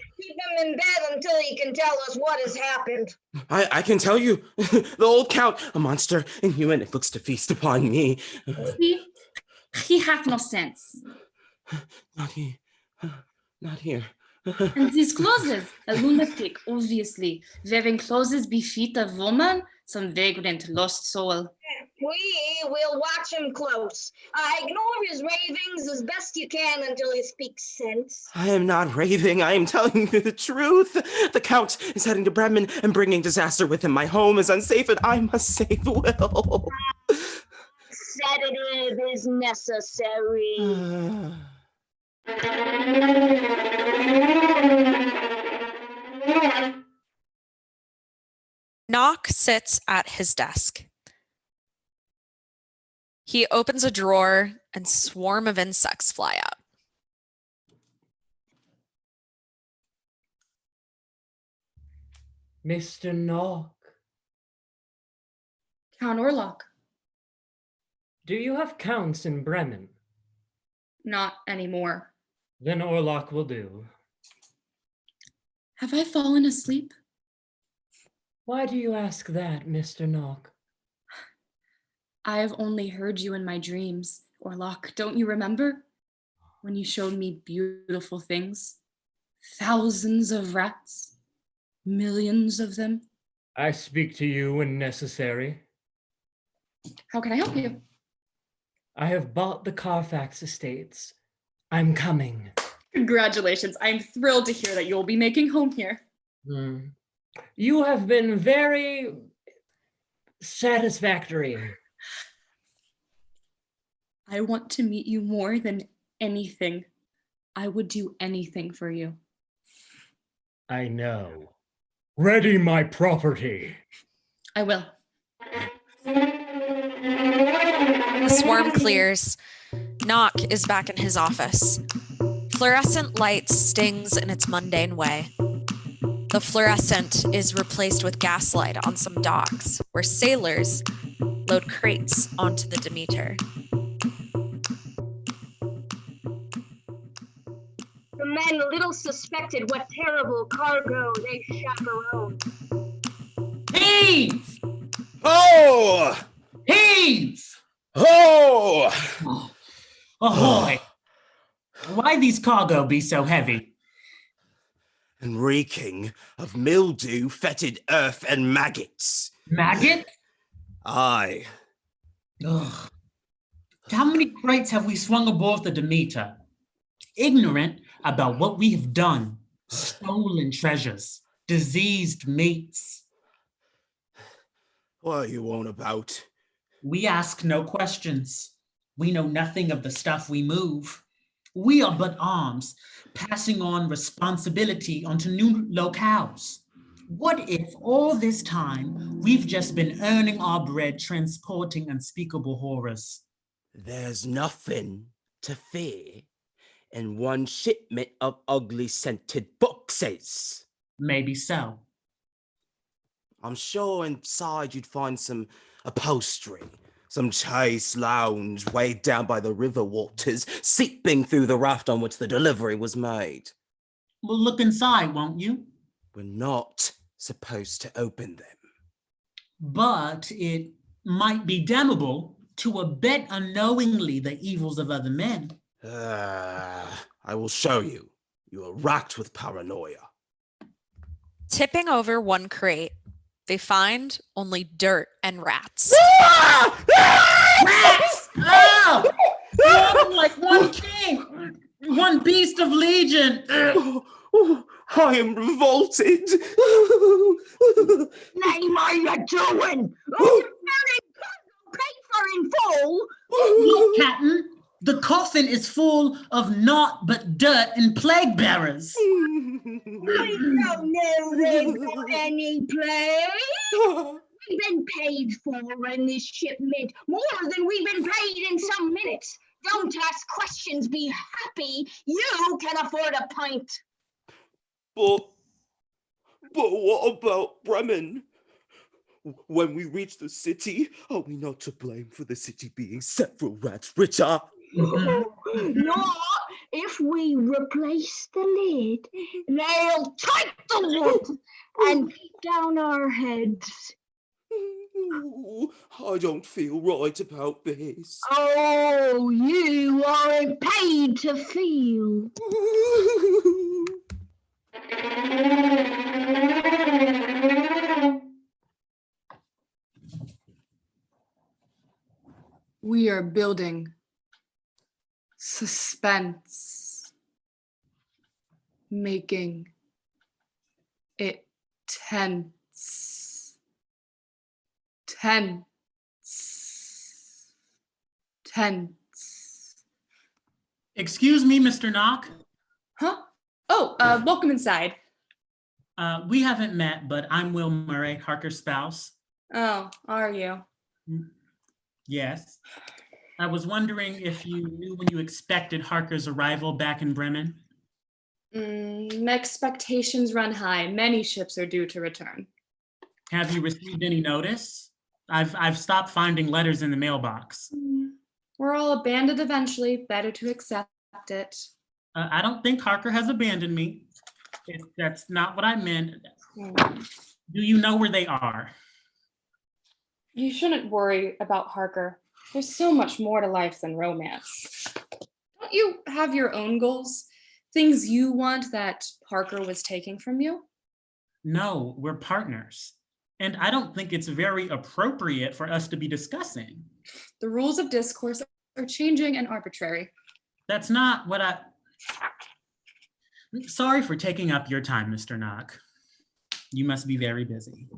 in bed until he can tell us what has happened. I can tell you, the old Count, a monster inhuman, it looks to feast upon me. He hath no sense. Not here. And these clothes, a lunatic, obviously. Wearing clothes befit a woman, some vagrant lost soul. We will watch him close. Ignore his ravings as best you can until he speaks sense. I am not raving, I am telling you the truth. The Count is heading to Bremen and bringing disaster with him. My home is unsafe and I must save Will. Sedative is necessary. Knock sits at his desk. He opens a drawer and a swarm of insects fly out. Mr. Knock, Count Orlok. Do you have counts in Bremen? Not anymore. Then Orlok will do. Have I fallen asleep? Why do you ask that, Mr. Knock? I have only heard you in my dreams. Orlok, don't you remember? When you showed me beautiful things. Thousands of rats. Millions of them. I speak to you when necessary. How can I help you? I have bought the Carfax estates. I'm coming. Congratulations. I'm thrilled to hear that you'll be making home here. You have been very satisfactory. I want to meet you more than anything. I would do anything for you. I know. Ready my property. I will. The swarm clears. Knock is back in his office. Fluorescent light stings in its mundane way. The fluorescent is replaced with gaslight on some docks, where sailors load crates onto the Demeter. The men little suspected what terrible cargo they chaperoned. Heave! Oh! Heave! Oh! Ahoy! Why these cargo be so heavy? And reeking of mildew, fetid earth, and maggots. Maggot? Aye. Ugh. How many crates have we swung aboard the Demeter? Ignorant about what we have done. Stolen treasures, diseased meats. What are you on about? We ask no questions. We know nothing of the stuff we move. We are but arms, passing on responsibility onto new locales. What if all this time we've just been earning our bread transporting unspeakable horrors? There's nothing to fear in one shipment of ugly scented boxes. Maybe so. I'm sure inside you'd find some upholstery, some chaise lounge weighed down by the river waters, seeping through the raft on which the delivery was made. Well, look inside, won't you? We're not supposed to open them. But it might be damnable to abet unknowingly the evils of other men. I will show you. You are racked with paranoia. Tipping over one crate, they find only dirt and rats. Rats! Oh! One like one king! One beast of legion! I am revolted. Name are you doing? Oh, pay for in full. Look, Captain, the coffin is full of naught but dirt and plague bearers. I don't know they've got any plague. We've been paid for in this shipment more than we've been paid in some minutes. Don't ask questions, be happy. You can afford a pint. But what about Bremen? When we reach the city, are we not to blame for the city being several rats richer? No, if we replace the lid, they'll take the wood and keep down our heads. I don't feel right about this. Oh, you aren't paid to feel. We are building suspense, making it tense, tense, tense. Excuse me, Mr. Knock. Huh? Oh, welcome inside. We haven't met, but I'm Will Murray, Harker's spouse. Oh, are you? Yes. I was wondering if you knew when you expected Harker's arrival back in Bremen. Expectations run high. Many ships are due to return. Have you received any notice? I've stopped finding letters in the mailbox. We're all abandoned eventually. Better to accept it. I don't think Harker has abandoned me. That's not what I meant. Do you know where they are? You shouldn't worry about Harker. There's so much more to life than romance. Don't you have your own goals? Things you want that Harker was taking from you? No, we're partners. And I don't think it's very appropriate for us to be discussing. The rules of discourse are changing and arbitrary. That's not what I... Sorry for taking up your time, Mr. Knock. You must be very busy.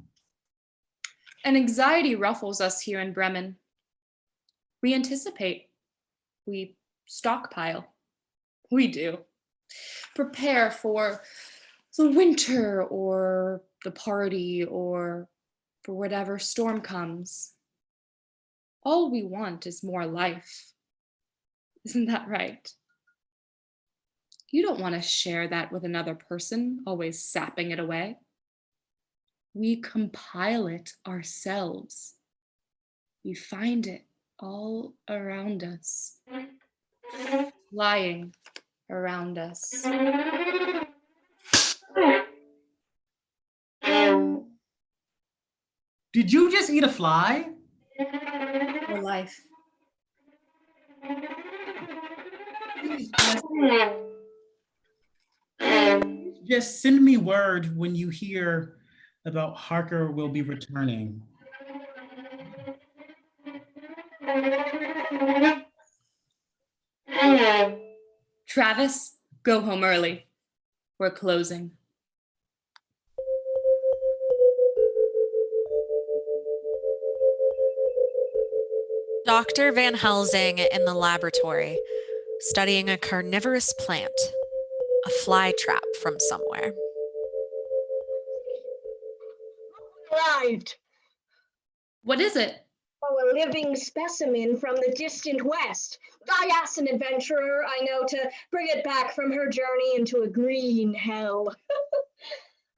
And anxiety ruffles us here in Bremen. We anticipate. We stockpile. We do. Prepare for the winter or the party or for whatever storm comes. All we want is more life. Isn't that right? You don't want to share that with another person, always sapping it away. We compile it ourselves. We find it all around us, lying around us. Did you just eat a fly? For life. Just send me word when you hear about Harker will be returning. Travis, go home early. We're closing. Dr. Van Helsing in the laboratory, studying a carnivorous plant, a fly trap from somewhere. Arrived. What is it? Oh, a living specimen from the distant west. I asked an adventurer I know to bring it back from her journey into a green hell.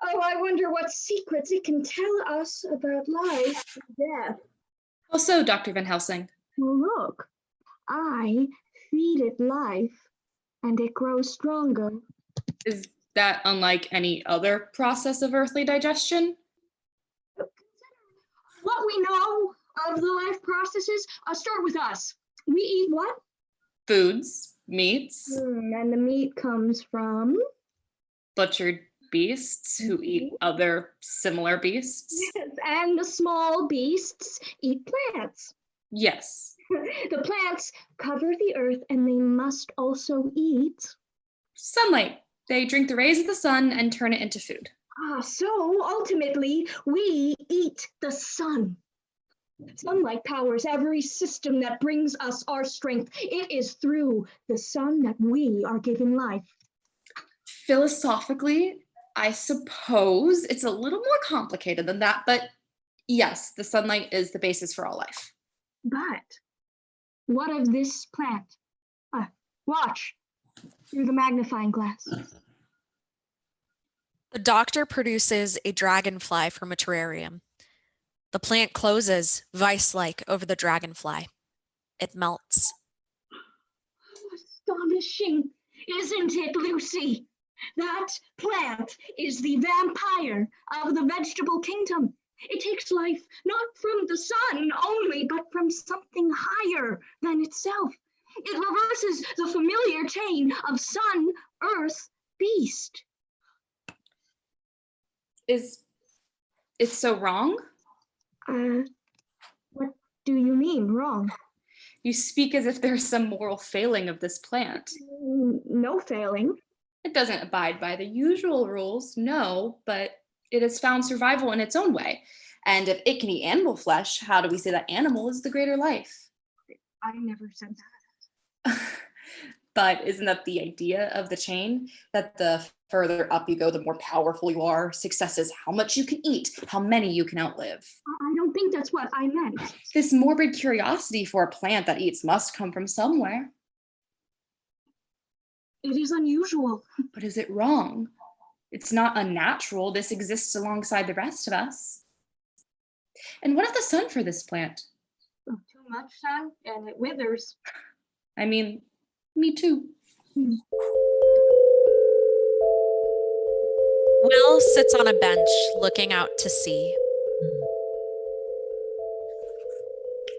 Oh, I wonder what secrets it can tell us about life and death. How so, Dr. Van Helsing? Well, look, I feed it life, and it grows stronger. Is that unlike any other process of earthly digestion? What we know of the life processes, start with us. We eat what? Foods, meats, And the meat comes from? butchered beasts who eat other similar beasts. Yes, and the small beasts eat plants. Yes. The plants cover the earth and they must also eat. Sunlight. They drink the rays of the sun and turn it into food. So ultimately, we eat the sun. Sunlight powers every system that brings us our strength. It is through the sun that we are given life. Philosophically, I suppose it's a little more complicated than that, but yes, the sunlight is the basis for all life. But what of this plant? Watch through the magnifying glass. The doctor produces a dragonfly from a terrarium. The plant closes, vice-like, over the dragonfly. It melts. Astonishing, isn't it, Lucy? That plant is the vampire of the vegetable kingdom. It takes life not from the sun only, but from something higher than itself. It reverses the familiar chain of sun, earth, beast. Is it so wrong? What do you mean, wrong? You speak as if there's some moral failing of this plant. No failing. It doesn't abide by the usual rules, no, but it has found survival in its own way. And if it can eat animal flesh, how do we say that animal is the greater life? I never said that. But isn't that the idea of the chain? That the further up you go, the more powerful you are. Success is how much you can eat, how many you can outlive. I don't think that's what I meant. This morbid curiosity for a plant that eats must come from somewhere. It is unusual. But is it wrong? It's not unnatural. This exists alongside the rest of us. And what of the sun for this plant? Too much sun and it withers. I mean, me too. Will sits on a bench looking out to sea.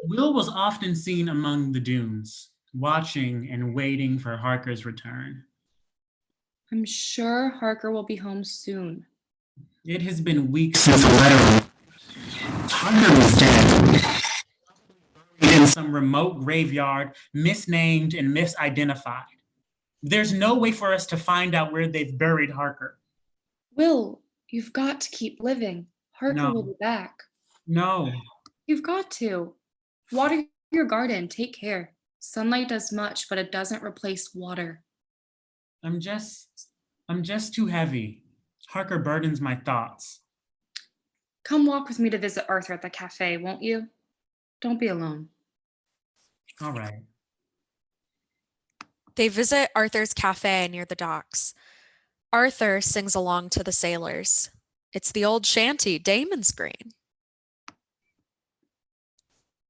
Will was often seen among the dunes, watching and waiting for Harker's return. I'm sure Harker will be home soon. It has been weeks since a letter. Harker was dead. In some remote graveyard, misnamed and misidentified. There's no way for us to find out where they've buried Harker. Will, you've got to keep living. Harker No. will be back. No. You've got to. Water your garden. Take care. Sunlight does much, but it doesn't replace water. I'm just too heavy. Harker burdens my thoughts. Come walk with me to visit Arthur at the cafe, won't you? Don't be alone. All right. They visit Arthur's cafe near the docks. Arthur sings along to the sailors. It's the old shanty, Damon's Green.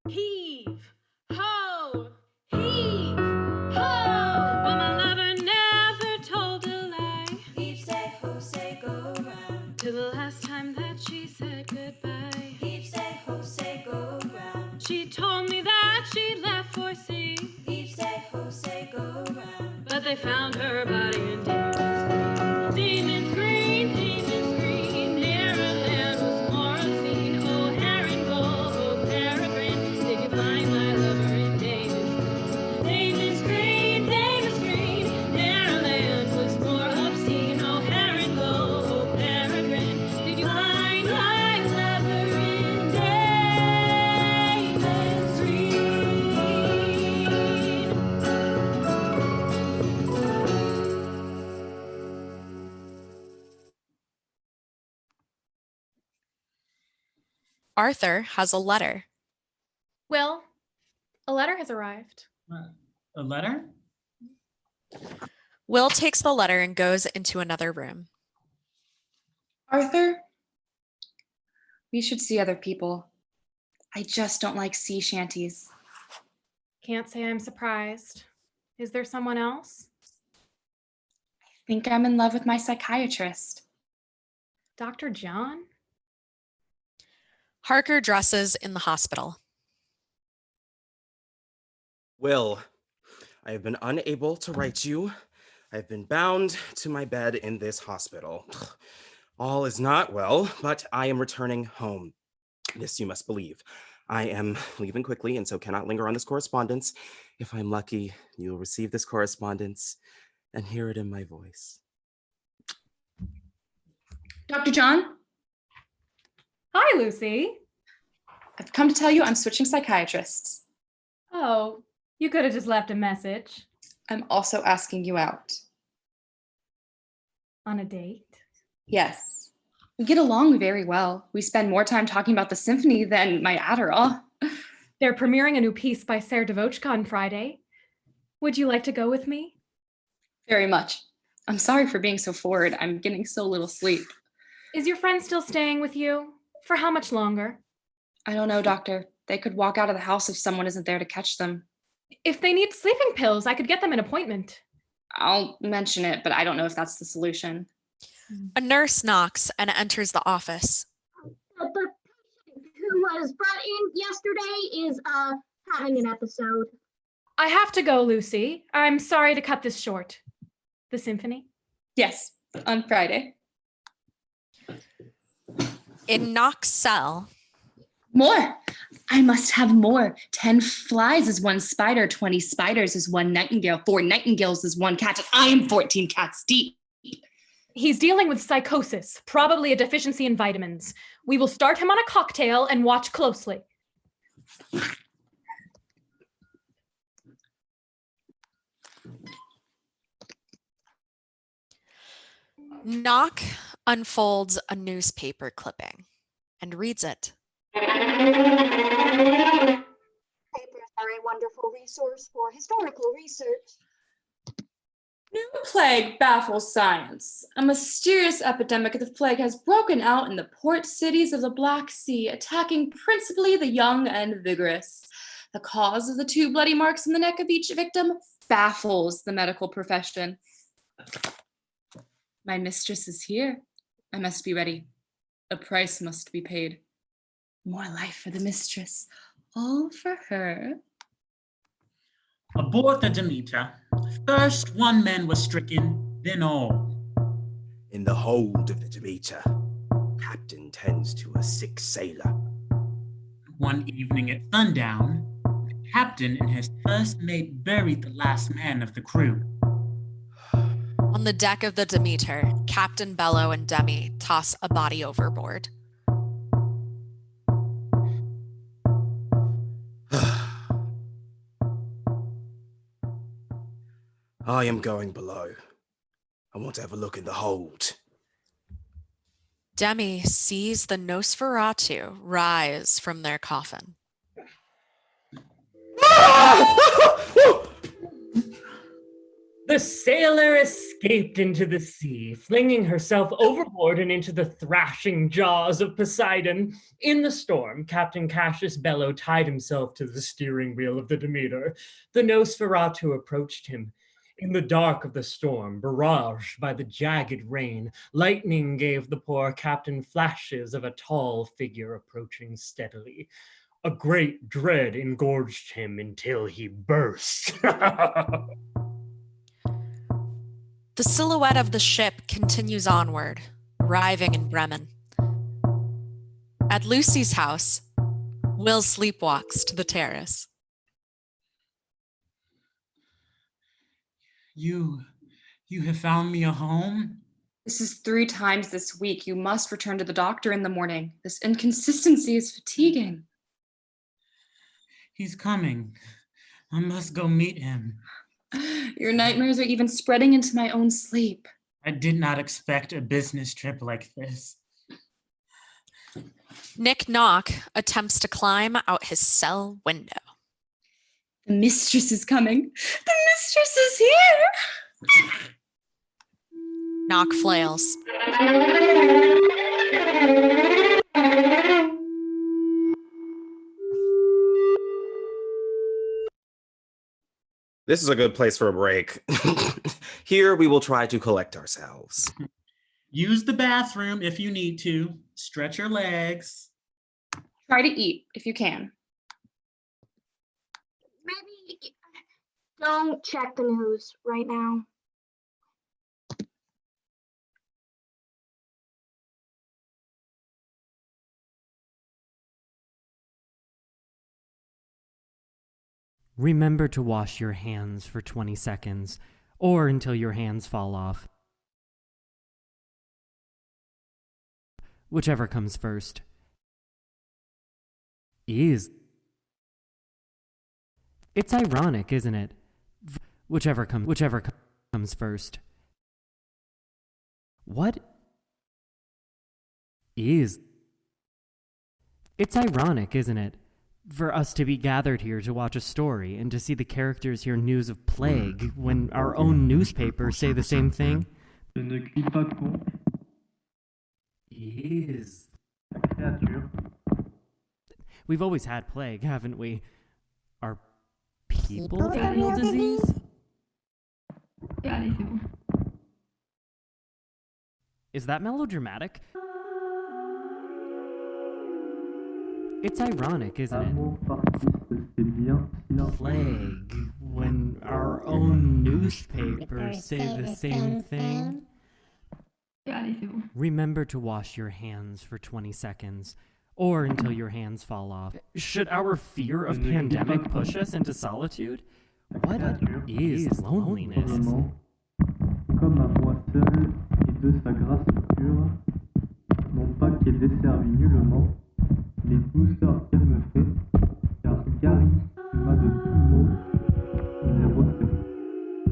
Heave, ho, heave, ho. But my lover never told a lie. Heave, say, ho, say, go round. Till the last time that she said goodbye. Heave, say, ho, say, go round. She told me that she left for sea. Heave, say, ho, say, go round. But they found her body in Damon's Green, Damon's Green. Near a land was more unseen. Oh, herring gull, oh, peregrine. Did you find my lover in Damon's Green, Damon's Green? Near a land was more obscene. Oh, herring gull, oh, peregrine. Did you find my lover in Damon's Green? Arthur has a letter. Will, a letter has arrived. A letter? Will takes the letter and goes into another room. Arthur, we should see other people. I just don't like sea shanties. Can't say I'm surprised. Is there someone else? I think I'm in love with my psychiatrist. Dr. John? Harker dresses in the hospital. Will, I have been unable to write you. I have been bound to my bed in this hospital. All is not well, but I am returning home. This you must believe. I am leaving quickly and so cannot linger on this correspondence. If I'm lucky, you'll receive this correspondence and hear it in my voice. Dr. John, Hi, Lucy. I've come to tell you I'm switching psychiatrists. Oh, you could have just left a message. I'm also asking you out. On a date? Yes. We get along very well. We spend more time talking about the symphony than my Adderall. They're premiering a new piece by Sarah Devochka on Friday. Would you like to go with me? Very much. I'm sorry for being so forward. I'm getting so little sleep. Is your friend still staying with you? For how much longer? I don't know, doctor. They could walk out of the house if someone isn't there to catch them. If they need sleeping pills, I could get them an appointment. I'll mention it, but I don't know if that's the solution. A nurse knocks and enters the office. The patient who was brought in yesterday is having an episode. I have to go, Lucy. I'm sorry to cut this short. The symphony? Yes, on Friday. In Knock's cell, More. I must have more. 10 flies is one spider, 20 spiders is one nightingale, 4 nightingales is one cat, and I am 14 cats deep. He's dealing with psychosis, probably a deficiency in vitamins. We will start him on a cocktail and watch closely. Knock unfolds a newspaper clipping and reads it. Papers are a wonderful resource for historical research. New plague baffles science. A mysterious epidemic of the plague has broken out in the port cities of the Black Sea, attacking principally the young and vigorous. The cause of the 2 bloody marks in the neck of each victim baffles the medical profession. My mistress is here. I must be ready. A price must be paid. More life for the mistress. All for her. Aboard the Demeter, first one man was stricken, then all. In the hold of the Demeter, captain tends to a sick sailor. One evening at sundown, the captain and his first mate buried the last man of the crew. On the deck of the Demeter, Captain Bellow and Demi toss a body overboard. I am going below. I want to have a look in the hold. Demi sees the Nosferatu rise from their coffin. The sailor escaped into the sea, flinging herself overboard and into the thrashing jaws of Poseidon. In the storm, Captain Cassius Bellow tied himself to the steering wheel of the Demeter. The Nosferatu approached him. In the dark of the storm, barraged by the jagged rain, lightning gave the poor captain flashes of a tall figure approaching steadily. A great dread engorged him until he burst. The silhouette of the ship continues onward, arriving in Bremen. At Lucy's house, Will sleepwalks to the terrace. You have found me a home? This is 3 times this week. You must return to the doctor in the morning. This inconsistency is fatiguing. He's coming. I must go meet him. Your nightmares are even spreading into my own sleep. I did not expect a business trip like this. Nick Knock attempts to climb out his cell window. The mistress is coming. The mistress is here. Knock flails. This is a good place for a break. Here we will try to collect ourselves. Use the bathroom if you need to. Stretch your legs. Try to eat if you can. Maybe don't check the news right now. Remember to wash your hands for 20 seconds, or until your hands fall off. Whichever comes first. It's ironic, isn't it? Whichever comes first. What is? It's ironic, isn't it? For us to be gathered here to watch a story and to see the characters hear news of plague when our own newspapers say the same thing. We've always had plague, haven't we? Are people that real disease? Is that melodramatic? It's ironic, isn't it? Plague, when our own newspapers say the same thing. Remember to wash your hands for 20 seconds, or until your hands fall off. Should our fear of pandemic push us into solitude? What is loneliness? Comme ma voix seule et de sa grâce pure, non pas qu'elle desservit nullement les douceurs qu'elle me fait, car Gary m'a de tout mot 07.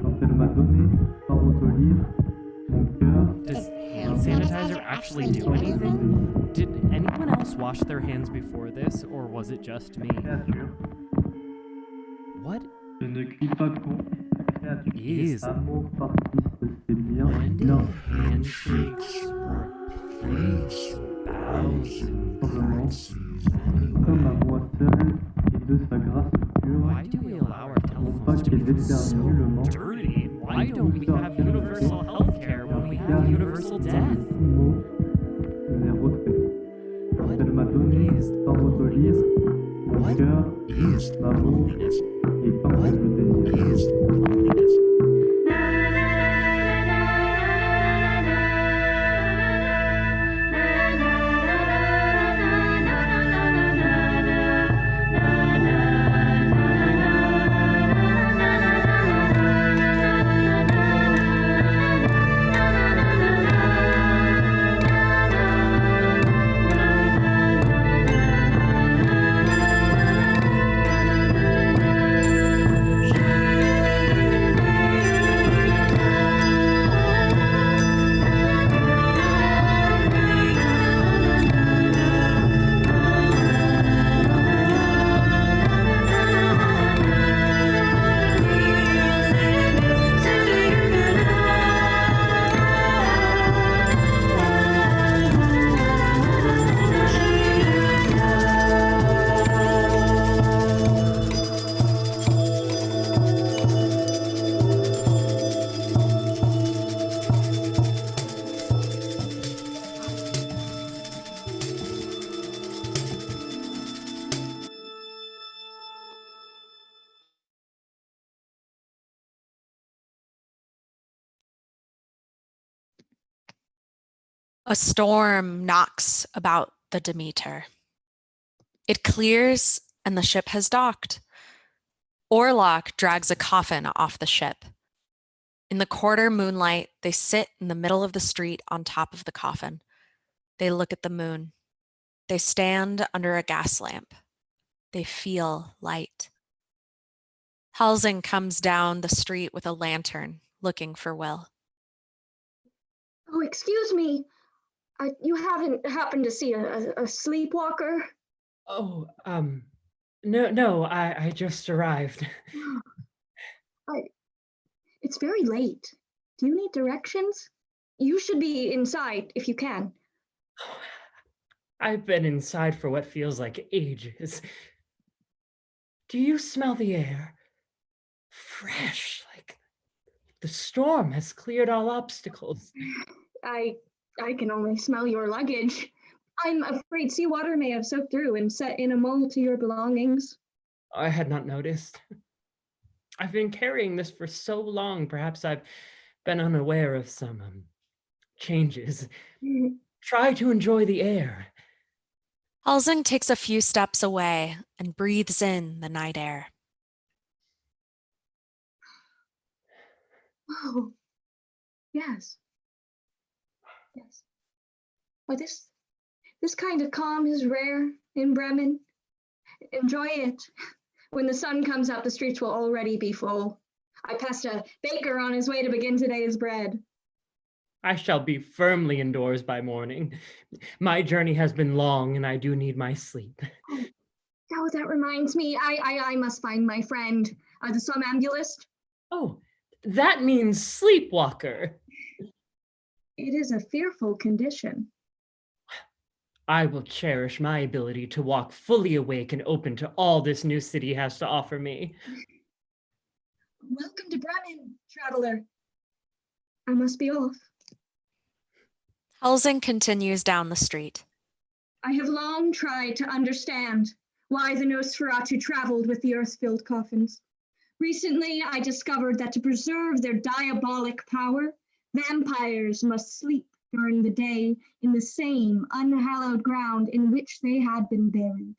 Quand elle m'a donné, sans autolire, mon cœur. Does hand sanitizer actually do anything? Did anyone else wash their hands before this, or was it just me? Créature. What Je ne crie pas con, créature. is Amour partiste, c'est bien. when do Non, handshakes replace bows and curtsies comme à anyway? moi seul et de sa grâce pure. Why do we allow our telephones Pas to qu'elle be desserve so nullement dirty? Why don't we have universal health care when we have universal death? Tout mot nous est retrait. What Elle m'a donné, is sans recollir, mon What cœur, is ma bouche loneliness? et pas What le désir. is loneliness? A storm knocks about the Demeter. It clears and the ship has docked. Orlok drags a coffin off the ship. In the quarter moonlight, they sit in the middle of the street on top of the coffin. They look at the moon. They stand under a gas lamp. They feel light. Halsing comes down the street with a lantern, looking for Will. Oh, excuse me. You haven't happened to see a sleepwalker? Oh, no, I just arrived. It's very late. Do you need directions? You should be inside if you can. I've been inside for what feels like ages. Do you smell the air? Fresh, like the storm has cleared all obstacles. I can only smell your luggage. I'm afraid seawater may have soaked through and set in a mold to your belongings. I had not noticed. I've been carrying this for so long, perhaps I've been unaware of some changes. Try to enjoy the air. Halsing takes a few steps away and breathes in the night air. Oh, yes. Yes. Well, this kind of calm is rare in Bremen. Enjoy it. When the sun comes up, the streets will already be full. I passed a baker on his way to begin today's bread. I shall be firmly indoors by morning. My journey has been long and I do need my sleep. Oh, that reminds me. I must find my friend, the somnambulist. Oh, that means sleepwalker. It is a fearful condition. I will cherish my ability to walk fully awake and open to all this new city has to offer me. Welcome to Bremen, traveler. I must be off. Halsing continues down the street. I have long tried to understand why the Nosferatu traveled with the earth-filled coffins. Recently, I discovered that to preserve their diabolic power, vampires must sleep during the day in the same unhallowed ground in which they had been buried.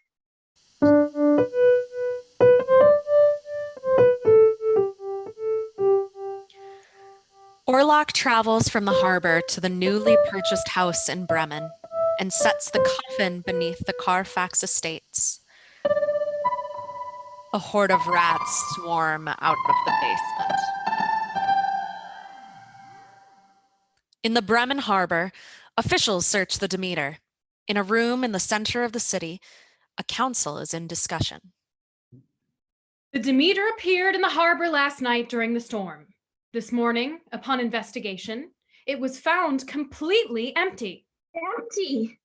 Orlok travels from the harbor to the newly purchased house in Bremen and sets the coffin beneath the Carfax estates. A horde of rats swarm out of the basement. In the Bremen harbor, officials search the Demeter. In a room in the center of the city, a council is in discussion. The Demeter appeared in the harbor last night during the storm. This morning, upon investigation, it was found completely empty. Empty.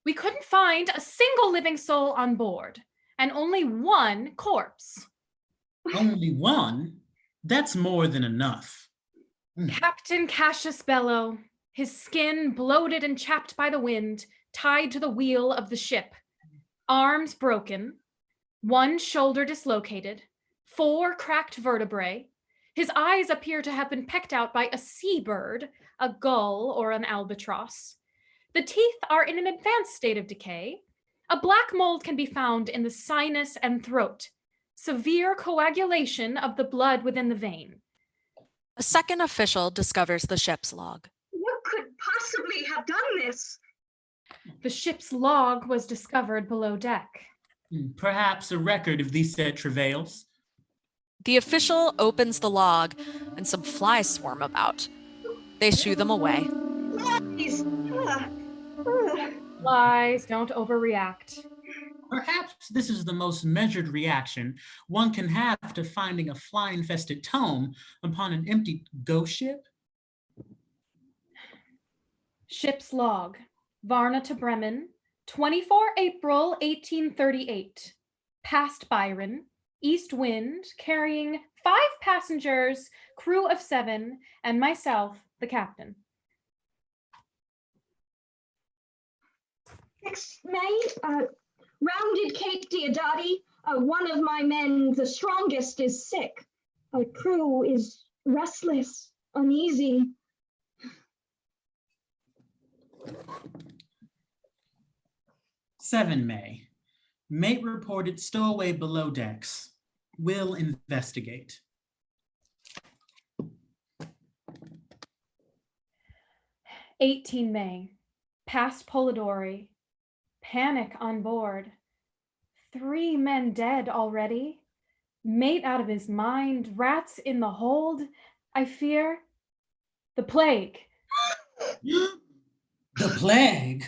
We couldn't find a single living soul on board, and only one corpse. Only one? That's more than enough. Captain Cassius Bellow, his skin bloated and chapped by the wind, tied to the wheel of the ship, arms broken, one shoulder dislocated, 4 cracked vertebrae. His eyes appear to have been pecked out by a seabird, a gull, or an albatross. The teeth are in an advanced state of decay. A black mold can be found in the sinus and throat. Severe coagulation of the blood within the vein. A second official discovers the ship's log. What could possibly have done this? The ship's log was discovered below deck. Perhaps a record of these said travails. The official opens the log and some flies swarm about. They shoo them away. Flies! Flies, don't overreact. Perhaps this is the most measured reaction one can have to finding a fly-infested tome upon an empty ghost ship. Ship's log, Varna to Bremen, 24 April 1838. Past Byron, east wind, carrying 5 passengers, crew of 7, and myself, the captain. 6 May, rounded Cape Diodati. One of my men, the strongest, is sick. Our crew is restless, uneasy. 7 May. Mate reported stowaway below decks. Will investigate. "18 May. Past Polidori. Panic on board. 3 men dead already. Mate out of his mind. Rats in the hold. I fear the plague." The plague?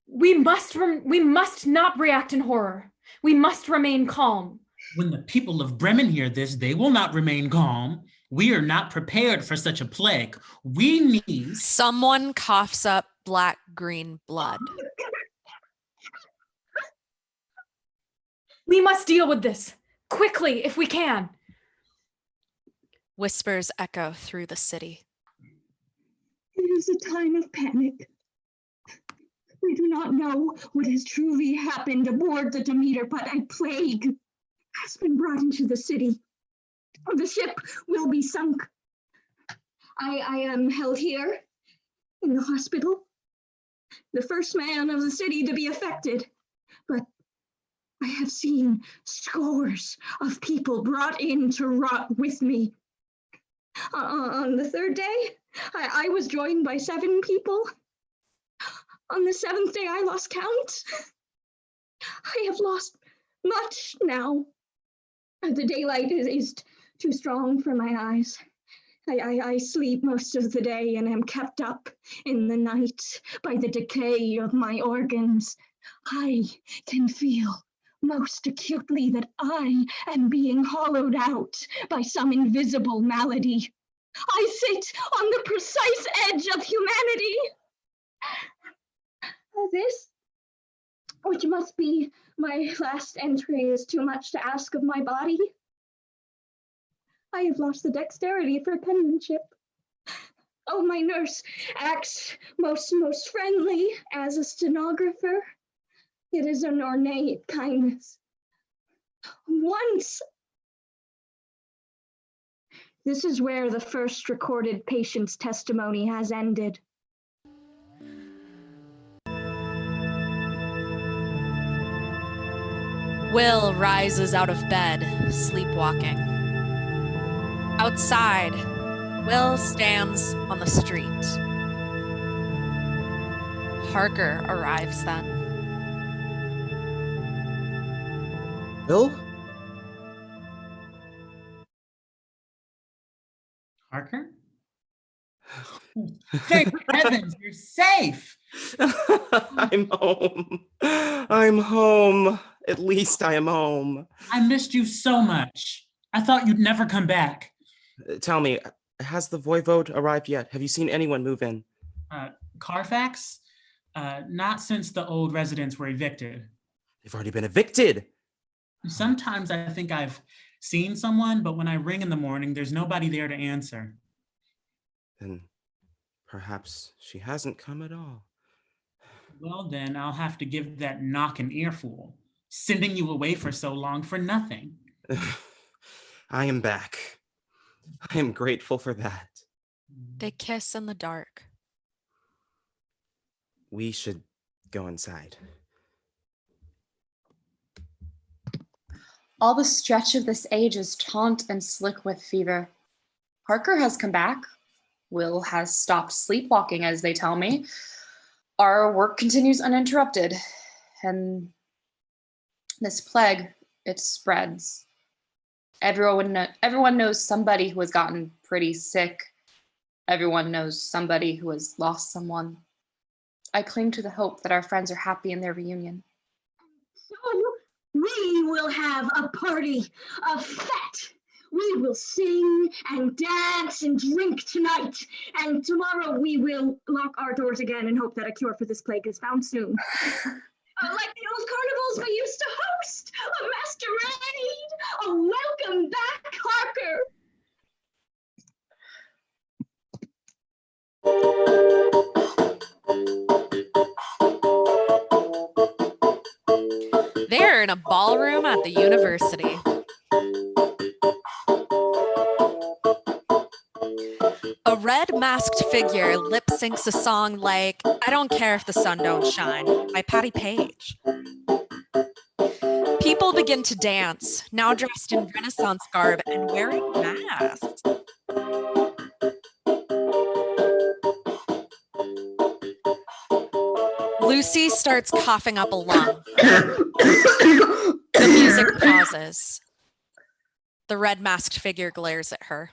We must not react in horror. We must remain calm. When the people of Bremen hear this, they will not remain calm. We are not prepared for such a plague. We need... Someone coughs up black-green blood. We must deal with this quickly if we can. Whispers echo through the city. It is a time of panic. We do not know what has truly happened aboard the Demeter, but a plague has been brought into the city. The ship will be sunk. I am held here in the hospital, the first man of the city to be affected, but I have seen scores of people brought in to rot with me. On the 3rd day, I was joined by 7 people. On the 7th day, I lost count. I have lost much now. The daylight is too strong for my eyes. I sleep most of the day and am kept up in the night by the decay of my organs. I can feel most acutely that I am being hollowed out by some invisible malady. I sit on the precise edge of humanity. This, which must be my last entry, is too much to ask of my body. I have lost the dexterity for penmanship. Oh, my nurse acts most friendly as a stenographer. It is an ornate kindness. Once. This is where the first recorded patient's testimony has ended. Will rises out of bed, sleepwalking. Outside, Will stands on the street. Harker arrives then. Will? Harker? Thank heavens, you're safe! I'm home. I'm home. At least I am home. I missed you so much. I thought you'd never come back. Tell me, Has the voivode arrived yet? Have you seen anyone move in? Carfax? Not since the old residents were evicted. They've already been evicted. Sometimes I think I've seen someone, but when I ring in the morning, there's nobody there to answer. Then perhaps she hasn't come at all. Well, then I'll have to give that knock an earful, sending you away for so long for nothing. I am back. I am grateful for that. They kiss in the dark. We should go inside. All the stretch of this age is taunt and slick with fever. Harker has come back. Will has stopped sleepwalking, as they tell me. Our work continues uninterrupted. And this plague, it spreads. Everyone knows somebody who has gotten pretty sick. Everyone knows somebody who has lost someone. I cling to the hope that our friends are happy in their reunion. So we will have a party, a fete. We will sing and dance and drink tonight. And tomorrow we will lock our doors again and hope that a cure for this plague is found soon. Like the old carnivals we used to host, a masquerade, a welcome back, Harker. They're in a ballroom at the university. A red masked figure lip syncs a song like I Don't Care If the Sun Don't Shine by Patti Page. People begin to dance, now dressed in Renaissance garb and wearing masks. Lucy starts coughing up a lung. The music pauses. The red masked figure glares at her.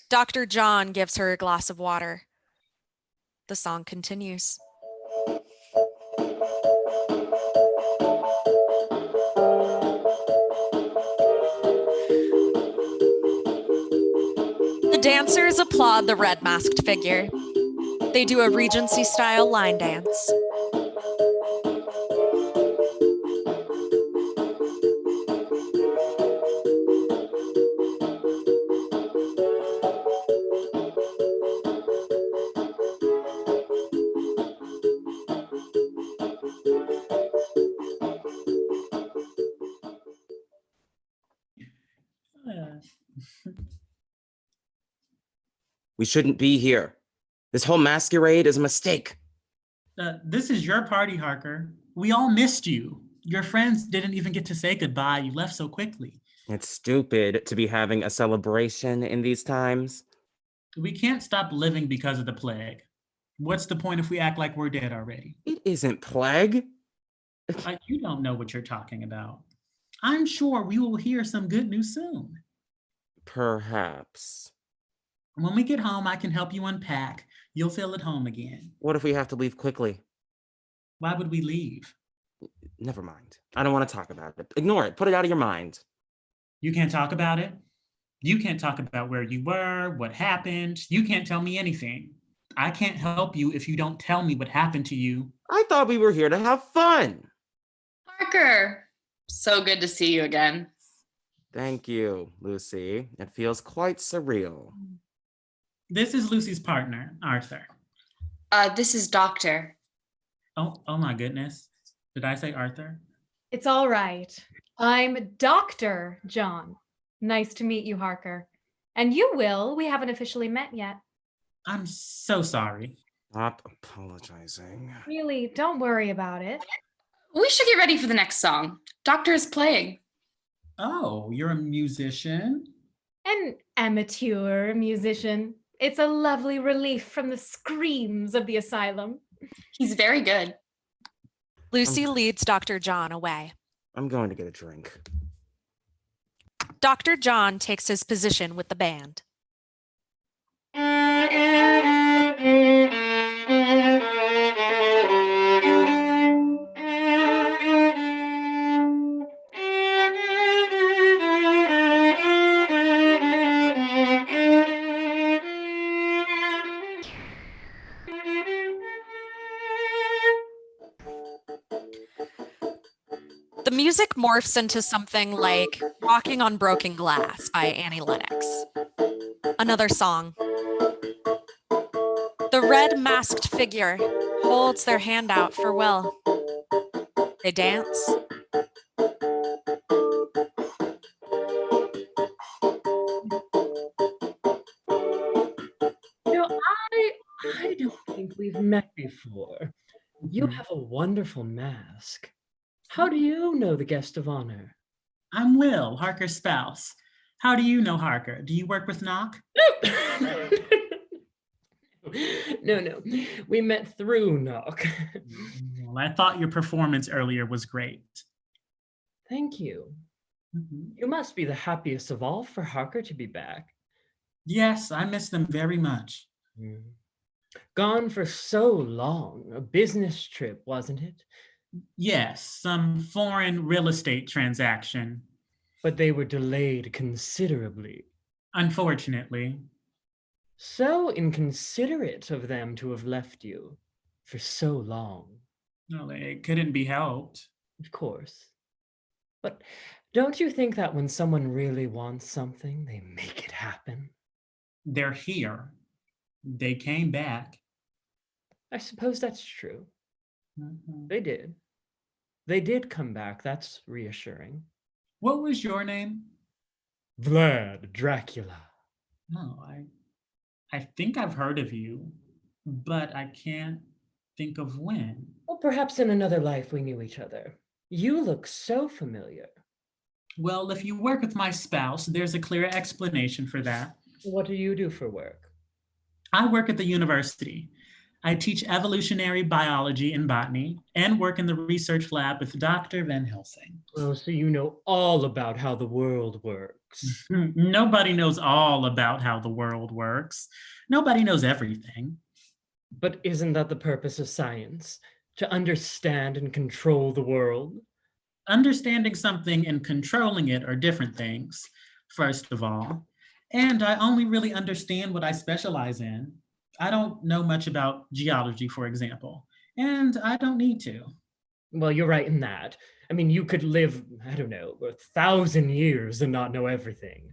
Dr. John gives her a glass of water. The song continues. The dancers applaud the red masked figure. They do a Regency-style line dance. We shouldn't be here. This whole masquerade is a mistake. This is your party, Harker. We all missed you. Your friends didn't even get to say goodbye. You left so quickly. It's stupid to be having a celebration in these times. We can't stop living because of the plague. What's the point if we act like we're dead already? It isn't plague. You don't know what you're talking about. I'm sure we will hear some good news soon. Perhaps. When we get home, I can help you unpack. You'll feel at home again. What if we have to leave quickly? Why would we leave? Never mind. I don't want to talk about it. Ignore it. Put it out of your mind. You can't talk about it? You can't talk about where you were, what happened. You can't tell me anything. I can't help you if you don't tell me what happened to you. I thought we were here to have fun. Harker, so good to see you again. Thank you, Lucy. It feels quite surreal. This is Lucy's partner, Arthur. This is Doctor. Oh my goodness. Did I say Arthur? It's all right. I'm Dr. John. Nice to meet you, Harker. And you, Will, we haven't officially met yet. I'm so sorry. Stop apologizing. Really, don't worry about it. We should get ready for the next song. Doctor is playing. Oh, you're a musician? An amateur musician. It's a lovely relief from the screams of the asylum. He's very good. Lucy leads Dr. John away. I'm going to get a drink. Dr. John takes his position with the band. The music morphs into something like Walking on Broken Glass by Annie Lennox. Another song. The red masked figure holds their hand out for Will. They dance. I don't think we've met before. You have a wonderful mask. How do you know the guest of honor? I'm Will, Harker's spouse. How do you know Harker? Do you work with Knock? No. We met through Knock. Well, I thought your performance earlier was great. Thank you. You must be the happiest of all for Harker to be back. Yes, I miss them very much. Gone for so long. A business trip, wasn't it? Yes, some foreign real estate transaction. But they were delayed considerably. Unfortunately. So inconsiderate of them to have left you for so long. Well, it couldn't be helped. Of course. But don't you think that when someone really wants something, they make it happen? They're here. They came back. I suppose that's true. They did. They did come back. That's reassuring. What was your name? Vlad Dracula. No, I think I've heard of you, but I can't think of when. Well, perhaps in another life we knew each other. You look so familiar. Well, if you work with my spouse, there's a clear explanation for that. What do you do for work? I work at the university. I teach evolutionary biology and botany and work in the research lab with Dr. Van Helsing. Oh, so you know all about how the world works. Nobody knows all about how the world works. Nobody knows everything. But isn't that the purpose of science? To understand and control the world? Understanding something and controlling it are different things, first of all. And I only really understand what I specialize in. I don't know much about geology, for example, and I don't need to. Well, you're right in that. I mean, you could live, I don't know, 1,000 years and not know everything.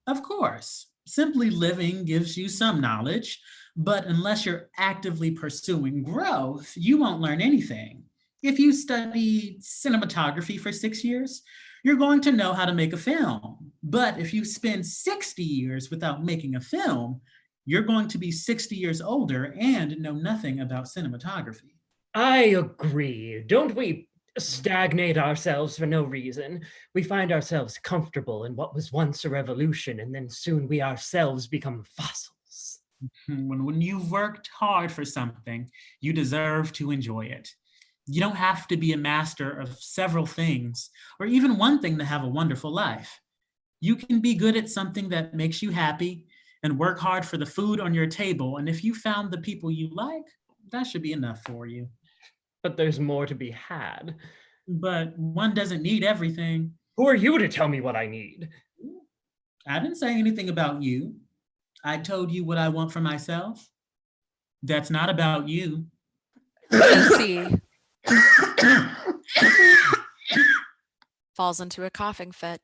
Of course, simply living gives you some knowledge, but unless you're actively pursuing growth, you won't learn anything. If you study cinematography for 6 years, you're going to know how to make a film. But if you spend 60 years without making a film, you're going to be 60 years older and know nothing about cinematography. I agree. Don't we stagnate ourselves for no reason? We find ourselves comfortable in what was once a revolution, and then soon we ourselves become fossils. When you've worked hard for something, you deserve to enjoy it. You don't have to be a master of several things, or even one thing to have a wonderful life. You can be good at something that makes you happy and work hard for the food on your table. And if you found the people you like, that should be enough for you. But there's more to be had. But one doesn't need everything. Who are you to tell me what I need? I didn't say anything about you. I told you what I want for myself. That's not about you. Lucy falls into a coughing fit.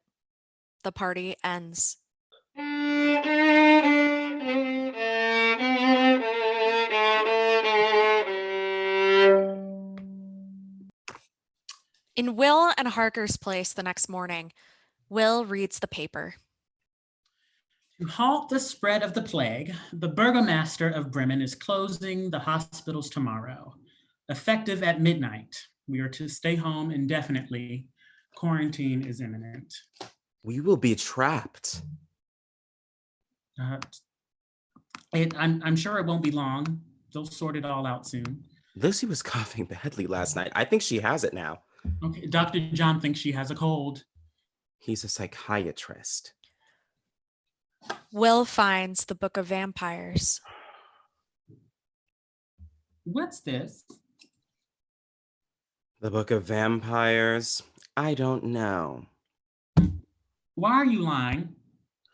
The party ends. In Will and Harker's place the next morning, Will reads the paper. To halt the spread of the plague, the burgomaster of Bremen is closing the hospitals tomorrow. Effective at midnight. We are to stay home indefinitely. Quarantine is imminent. We will be trapped. I'm sure it won't be long. They'll sort it all out soon. Lucy was coughing badly last night. I think she has it now. Okay, Dr. John thinks she has a cold. He's a psychiatrist. Will finds the Book of Vampires. What's this? The Book of Vampires? I don't know. Why are you lying?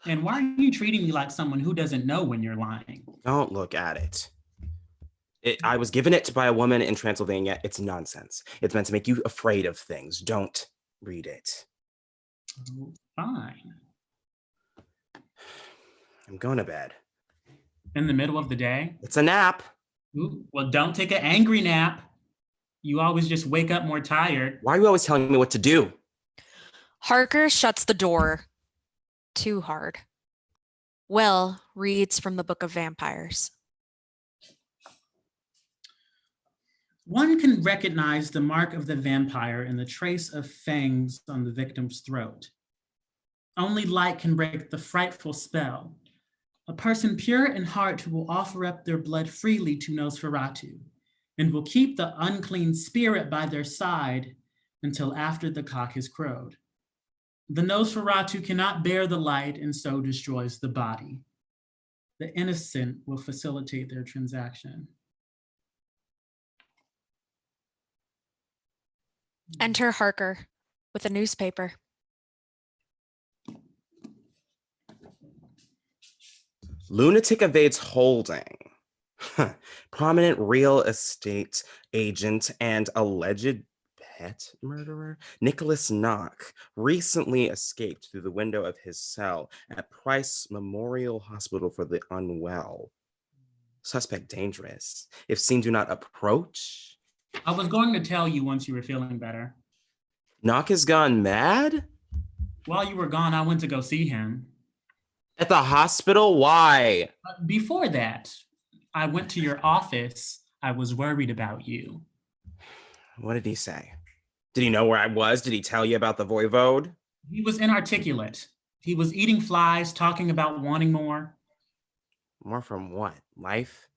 And why are you treating me like someone who doesn't know when you're lying? Don't look at it. I was given it by a woman in Transylvania. It's nonsense. It's meant to make you afraid of things. Don't. read it. Oh, fine. I'm going to bed. In the middle of the day? It's a nap. Ooh, well, don't take an angry nap. You always just wake up more tired. Why are you always telling me what to do? Harker shuts the door too hard. Will reads from the Book of Vampires. One can recognize the mark of the vampire in the trace of fangs on the victim's throat. Only light can break the frightful spell. A person pure in heart who will offer up their blood freely to Nosferatu and will keep the unclean spirit by their side until after the cock has crowed. The Nosferatu cannot bear the light and so destroys the body. The innocent will facilitate their transaction. Enter Harker with a newspaper. Lunatic evades holding. Prominent real estate agent and alleged pet murderer Nicholas Knock recently escaped through the window of his cell at Price Memorial Hospital for the Unwell. Suspect dangerous. If seen, do not approach. I was going to tell you once you were feeling better. Knock has gone mad? While you were gone, I went to go see him. At the hospital? Why? Before that, I went to your office. I was worried about you. What did he say? Did he know where I was? Did he tell you about the voivode? He was inarticulate. He was eating flies, talking about wanting more. More from what? Life?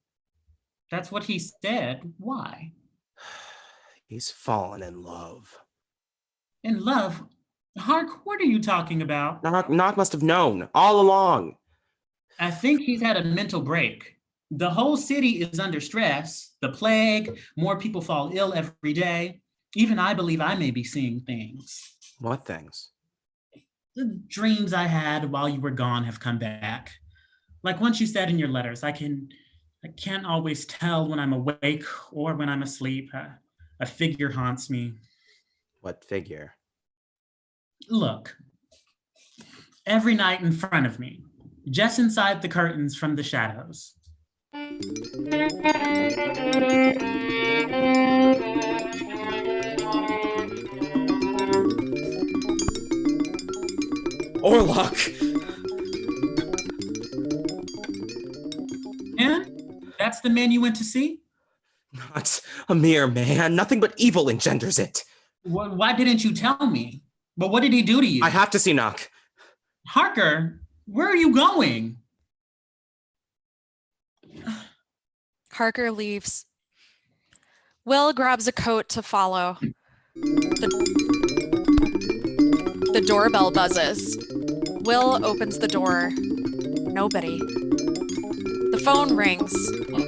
That's what he said. Why? He's fallen in love. In love? Hark, what are you talking about? Knock must have known all along. I think he's had a mental break. The whole city is under stress. The plague, more people fall ill every day. Even I believe I may be seeing things. What things? The dreams I had while you were gone have come back. Like once you said in your letters, I can't always tell when I'm awake or when I'm asleep. A figure haunts me. What figure? Look, every night in front of me, just inside the curtains from the shadows. Orlok! And that's the man you went to see? Not a mere man. Nothing but evil engenders it. Why didn't you tell me? But what did he do to you? I have to see Knock. Harker, where are you going? Harker leaves. Will grabs a coat to follow. The doorbell buzzes. Will opens the door. Nobody. The phone rings.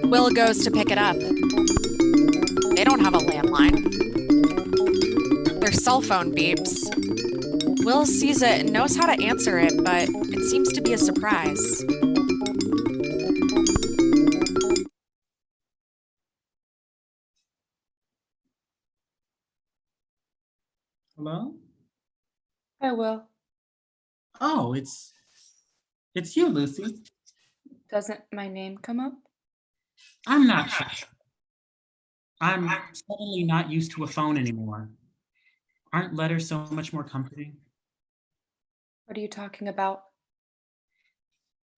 Will goes to pick it up. They don't have a landline. Their cell phone beeps. Will sees it and knows how to answer it, but it seems to be a surprise. Hello? I will. Oh, it's you, Lucy. Doesn't my name come up? I'm not sure. I'm suddenly not used to a phone anymore. Aren't letters so much more comforting? What are you talking about?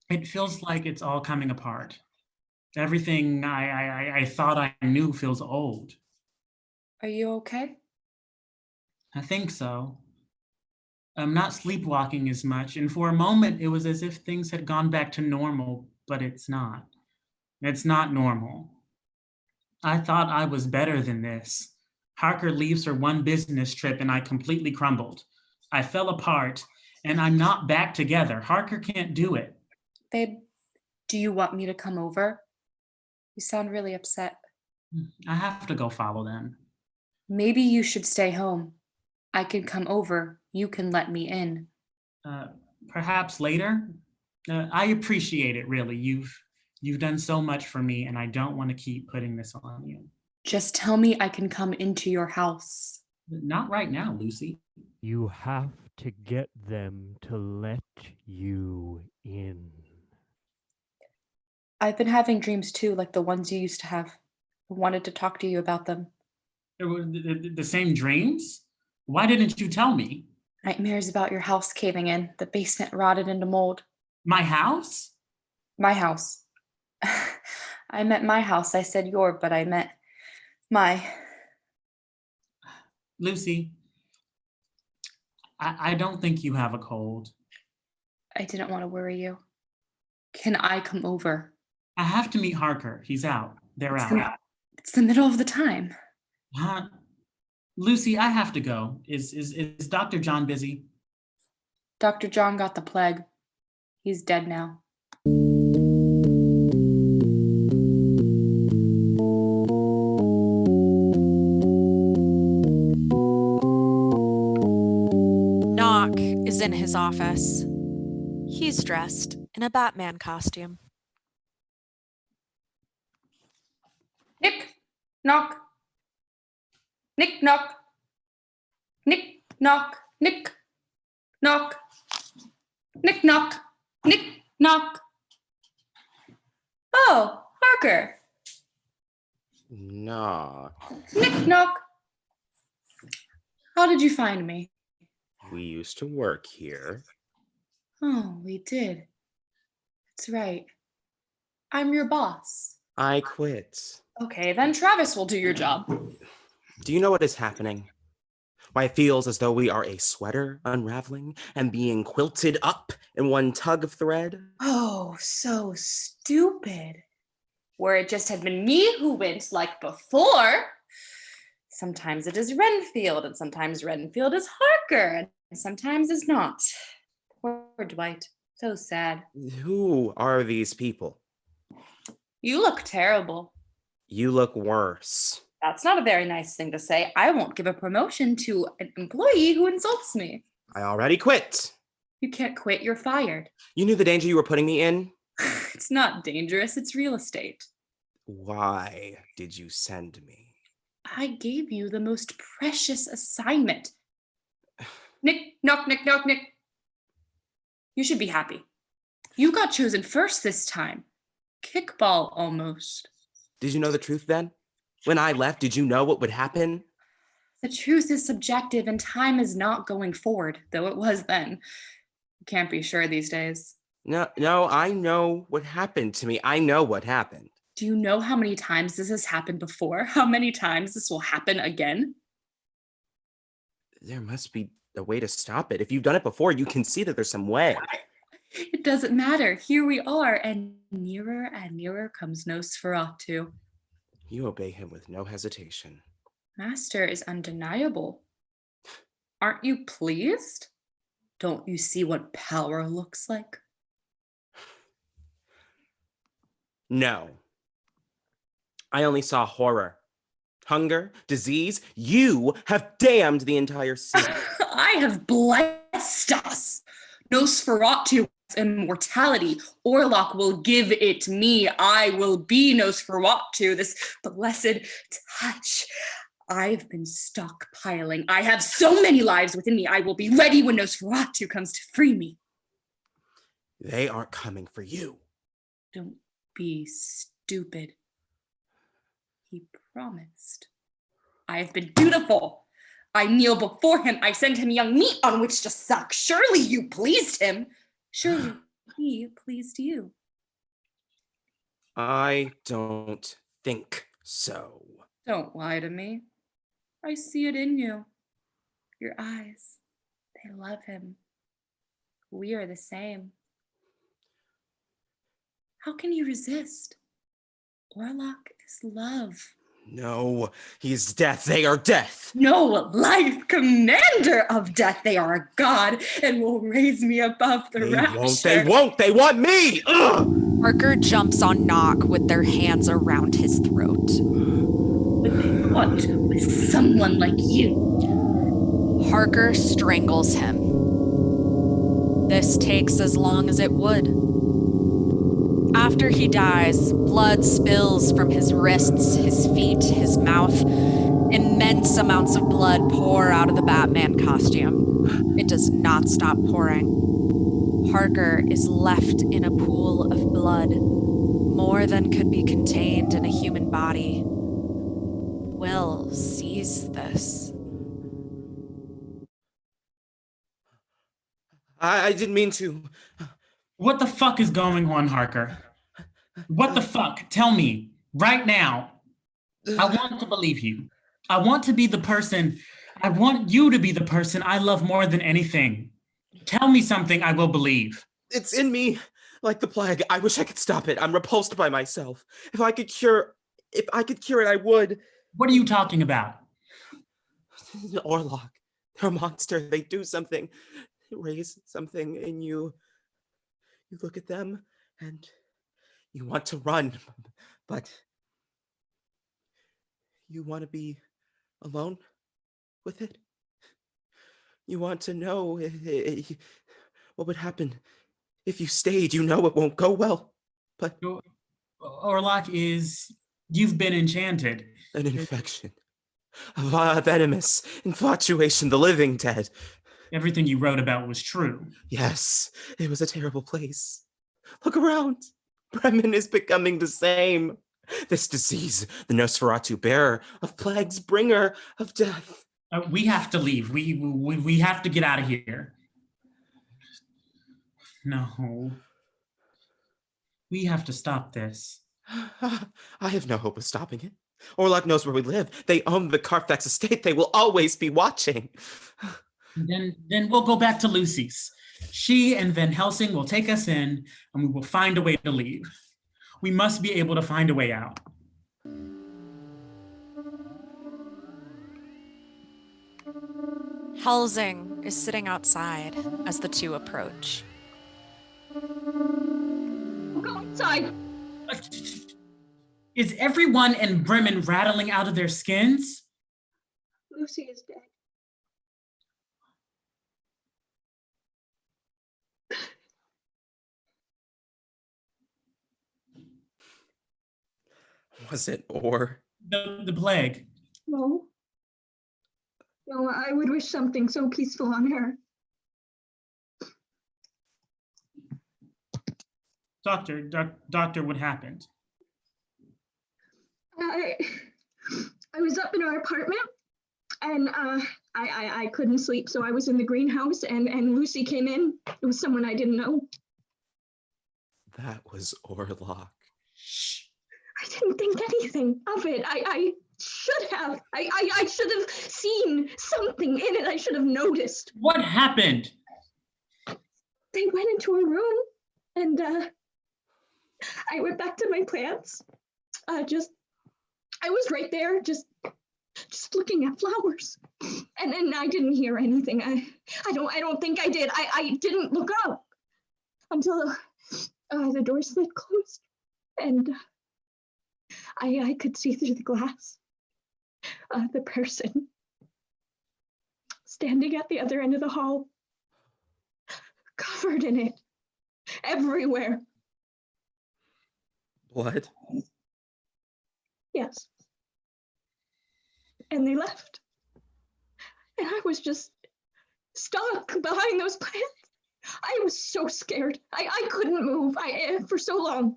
It feels like it's all coming apart. Everything I thought I knew feels old. Are you okay? I think so. I'm not sleepwalking as much, and for a moment it was as if things had gone back to normal, but it's not. It's not normal. I thought I was better than this. Harker leaves for one business trip and I completely crumbled. I fell apart and I'm not back together. Harker can't do it. Babe, do you want me to come over? You sound really upset. I have to go follow them. Maybe you should stay home. I can come over. You can let me in. Perhaps later. I appreciate it, really. You've done so much for me and I don't want to keep putting this on you. Just tell me I can come into your house. Not right now, Lucy. You have to get them to let you in. I've been having dreams too, like the ones you used to have. I wanted to talk to you about them. It was the same dreams? Why didn't you tell me? Nightmares about your house caving in, the basement rotted into mold. My house? My house. I meant my house. I said your, but I meant my. Lucy, I don't think you have a cold. I didn't want to worry you. Can I come over? I have to meet Harker. He's out. They're out. It's the middle of the time. Huh? Lucy, I have to go. Is Dr. John busy? Dr. John got the plague. He's dead now. Knock is in his office. He's dressed in a Batman costume. Nick, knock. Nick, knock. Nick, knock. Nick, knock. Nick, knock. Nick, knock. Oh, Harker. Knock. Nick, knock. How did you find me? We used to work here. Oh, we did. That's right. I'm your boss. I quit. Okay, then Travis will do your job. Do you know what is happening? Why it feels as though we are a sweater unraveling and being quilted up in one tug of thread? Oh, so stupid. Where it just had been me who went like before. Sometimes it is Renfield, and sometimes Renfield is Harker, and sometimes it's not. Poor Dwight. So sad. Who are these people? You look terrible. You look worse. That's not a very nice thing to say. I won't give a promotion to an employee who insults me. I already quit. You can't quit, you're fired. You knew the danger you were putting me in? It's not dangerous, it's real estate. Why did you send me? I gave you the most precious assignment. Nick, knock, Nick, knock, Nick. You should be happy. You got chosen first this time. Kickball almost. Did you know the truth then? When I left, did you know what would happen? The truth is subjective and time is not going forward, though it was then. You can't be sure these days. No, I know what happened to me. I know what happened. Do you know how many times this has happened before? How many times this will happen again? There must be a way to stop it. If you've done it before, you can see that there's some way. It doesn't matter. Here we are, and nearer comes Nosferatu. You obey him with no hesitation. Master is undeniable. Aren't you pleased? Don't you see what power looks like? No. I only saw horror, hunger, disease. You have damned the entire city. I have blessed us. Nosferatu immortality. Orlok will give it me. I will be Nosferatu, this blessed touch. I've been stockpiling. I have so many lives within me. I will be ready when Nosferatu comes to free me. They aren't coming for you. Don't be stupid. He promised. I have been dutiful. I kneel before him. I send him young meat on which to suck. Surely you pleased him. Surely he pleased you. I don't think so. Don't lie to me. I see it in you. Your eyes, they love him. We are the same. How can you resist? Orlok is love. No, he's death. They are death. No, life, commander of death. They are a god and will raise me above the rapture. They won't. They want me. Ugh! Harker jumps on Knock with their hands around his throat. But they want with someone like you. Harker strangles him. This takes as long as it would. After he dies, blood spills from his wrists, his feet, his mouth. Immense amounts of blood pour out of the Batman costume. It does not stop pouring. Harker is left in a pool of blood, more than could be contained in a human body. Will sees this. I didn't mean to. What the fuck is going on, Harker? What the fuck? Tell me, right now. I want to believe you. I want to be the person, I want you to be the person I love more than anything. Tell me something I will believe. It's in me, like the plague. I wish I could stop it. I'm repulsed by myself. If I could cure it, I would. What are you talking about? Orlok, they're a monster. They do something. They raise something in you. You look at them and you want to run, but you want to be alone with it. You want to know what would happen if you stayed. You know it won't go well, but Orlok you've been enchanted. An infection, a venomous infatuation, the living dead. Everything you wrote about was true. Yes, it was a terrible place. Look around. Bremen is becoming the same. This disease, the Nosferatu bearer of plagues, bringer of death. We have to leave. We have to get out of here. No. We have to stop this. I have no hope of stopping it. Orlok knows where we live. They own the Carfax estate. They will always be watching. Then we'll go back to Lucy's. She and Van Helsing will take us in, and we will find a way to leave. We must be able to find a way out. Helsing is sitting outside as the two approach. Go inside. Is everyone in Bremen rattling out of their skins? Lucy is dead. Was it or? The plague. No. No, I would wish something so peaceful on her. Doctor, what happened? I was up in our apartment and I couldn't sleep, so I was in the greenhouse and Lucy came in. It was someone I didn't know. That was Orlok. Shh. I didn't think anything of it. I should have. I should have seen something in it. I should have noticed. What happened? They went into a room and I went back to my plants. I was right there, just looking at flowers. And then I didn't hear anything. I don't think I did. I didn't look up until the door slid closed and I could see through the glass the person standing at the other end of the hall, covered in it, everywhere. Blood? Yes. And they left. And I was just stuck behind those plants. I was so scared. I couldn't move for so long.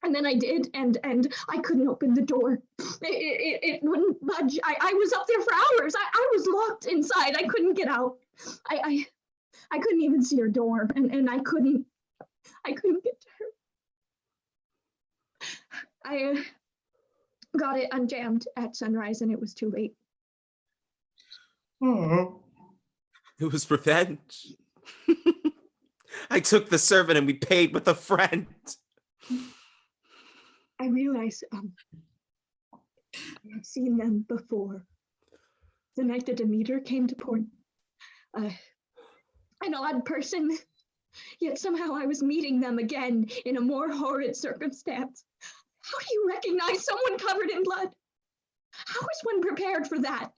And then I did, and I couldn't open the door. It wouldn't budge. I was up there for hours. I was locked inside. I couldn't get out. I couldn't even see her door, and I couldn't get to her. I got it unjammed at sunrise, and it was too late. Oh. It was revenge. I took the servant and we paid with a friend. I realized I had seen them before. The night that Demeter came to port. An odd person, yet somehow I was meeting them again in a more horrid circumstance. How do you recognize someone covered in blood? How is one prepared for that?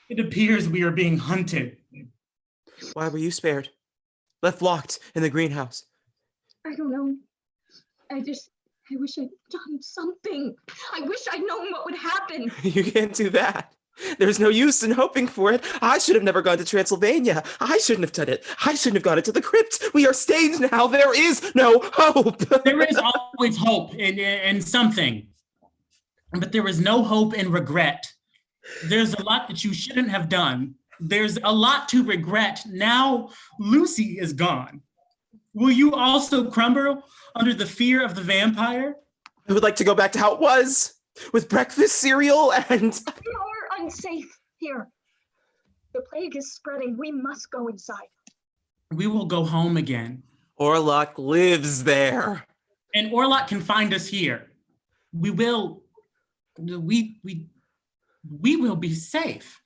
It appears we are being hunted. Why were you spared? Left locked in the greenhouse? I don't know. I just I wish I'd done something. I wish I'd known what would happen. You can't do that. There's no use in hoping for it. I should have never gone to Transylvania. I shouldn't have done it. I shouldn't have gone into the crypt. We are stained now. There is no hope. There is always hope in something, but there is no hope in regret. There's a lot that you shouldn't have done. There's a lot to regret. Now Lucy is gone. Will you also crumble under the fear of the vampire? I would like to go back to how it was, with breakfast cereal and... You're unsafe here. The plague is spreading. We must go inside. We will go home again. Orlok lives there. And Orlok can find us here. We will be safe.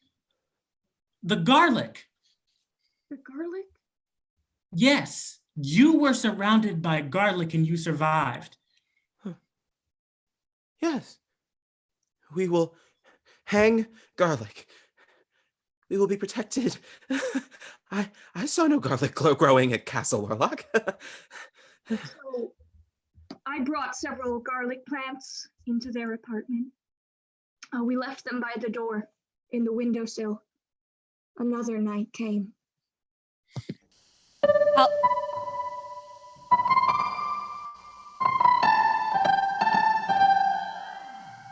The garlic. The garlic? Yes, you were surrounded by garlic and you survived. Yes. We will hang garlic. We will be protected. I saw no garlic growing at Castle Orlok. So I brought several garlic plants into their apartment. We left them by the door in the windowsill. Another night came.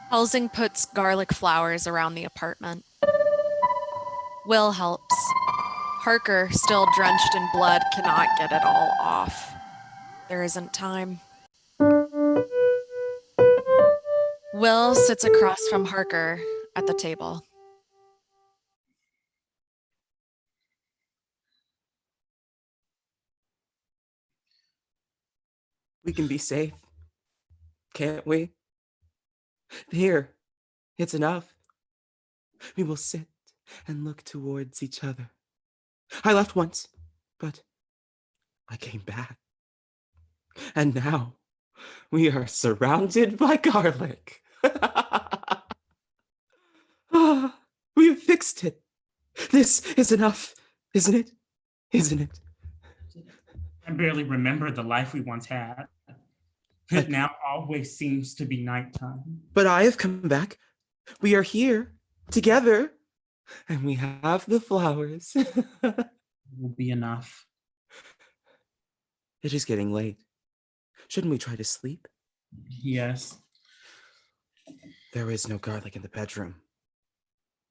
Helsing puts garlic flowers around the apartment. Will helps. Harker, still drenched in blood, cannot get it all off. There isn't time. Will sits across from Harker at the table. We can be safe, can't we? Here, it's enough. We will sit and look towards each other. I left once, but I came back. And now we are surrounded by garlic. We have fixed it. This is enough, isn't it? Isn't it? I barely remember the life we once had. It now always seems to be nighttime. But I have come back. We are here together, and we have the flowers. Will be enough. It is getting late. Shouldn't we try to sleep? Yes. There is no garlic in the bedroom.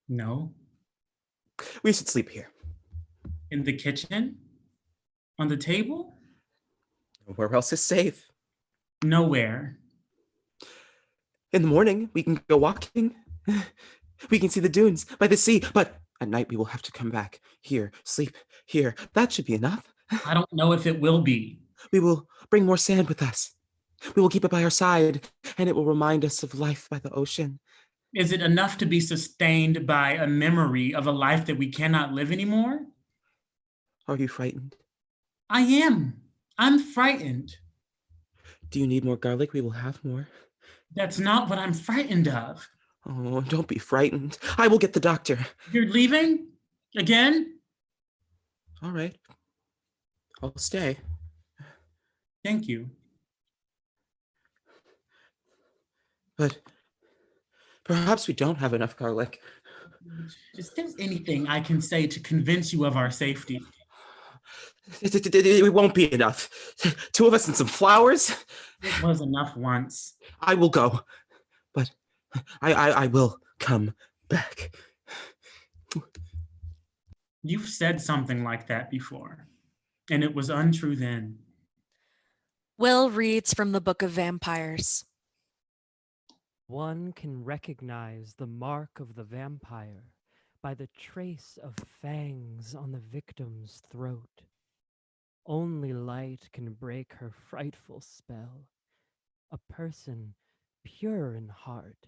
No. We should sleep here. In the kitchen? On the table? Where else is safe? Nowhere. In the morning, we can go walking. We can see the dunes by the sea, but at night we will have to come back here, sleep here. That should be enough. I don't know if it will be. We will bring more sand with us. We will keep it by our side, and it will remind us of life by the ocean. Is it enough to be sustained by a memory of a life that we cannot live anymore? Are you frightened? I am. I'm frightened. Do you need more garlic? We will have more. That's not what I'm frightened of. Oh, don't be frightened. I will get the doctor. You're leaving? Again? All right. I'll stay. Thank you. But perhaps we don't have enough garlic. Is there anything I can say to convince you of our safety? It won't be enough. 2 of us and some flowers? It was enough once. I will go, but I will come back. You've said something like that before, and it was untrue then. Will reads from the Book of Vampires. One can recognize the mark of the vampire by the trace of fangs on the victim's throat. Only light can break her frightful spell. A person pure in heart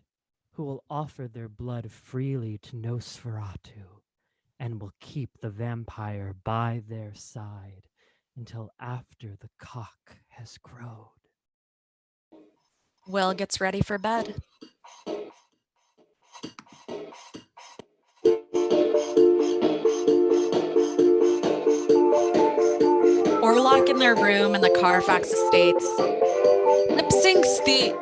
who will offer their blood freely to Nosferatu and will keep the vampire by their side until after the cock has crowed. Will gets ready for bed. Orlok in their room in the Carfax Estates. Lip sings the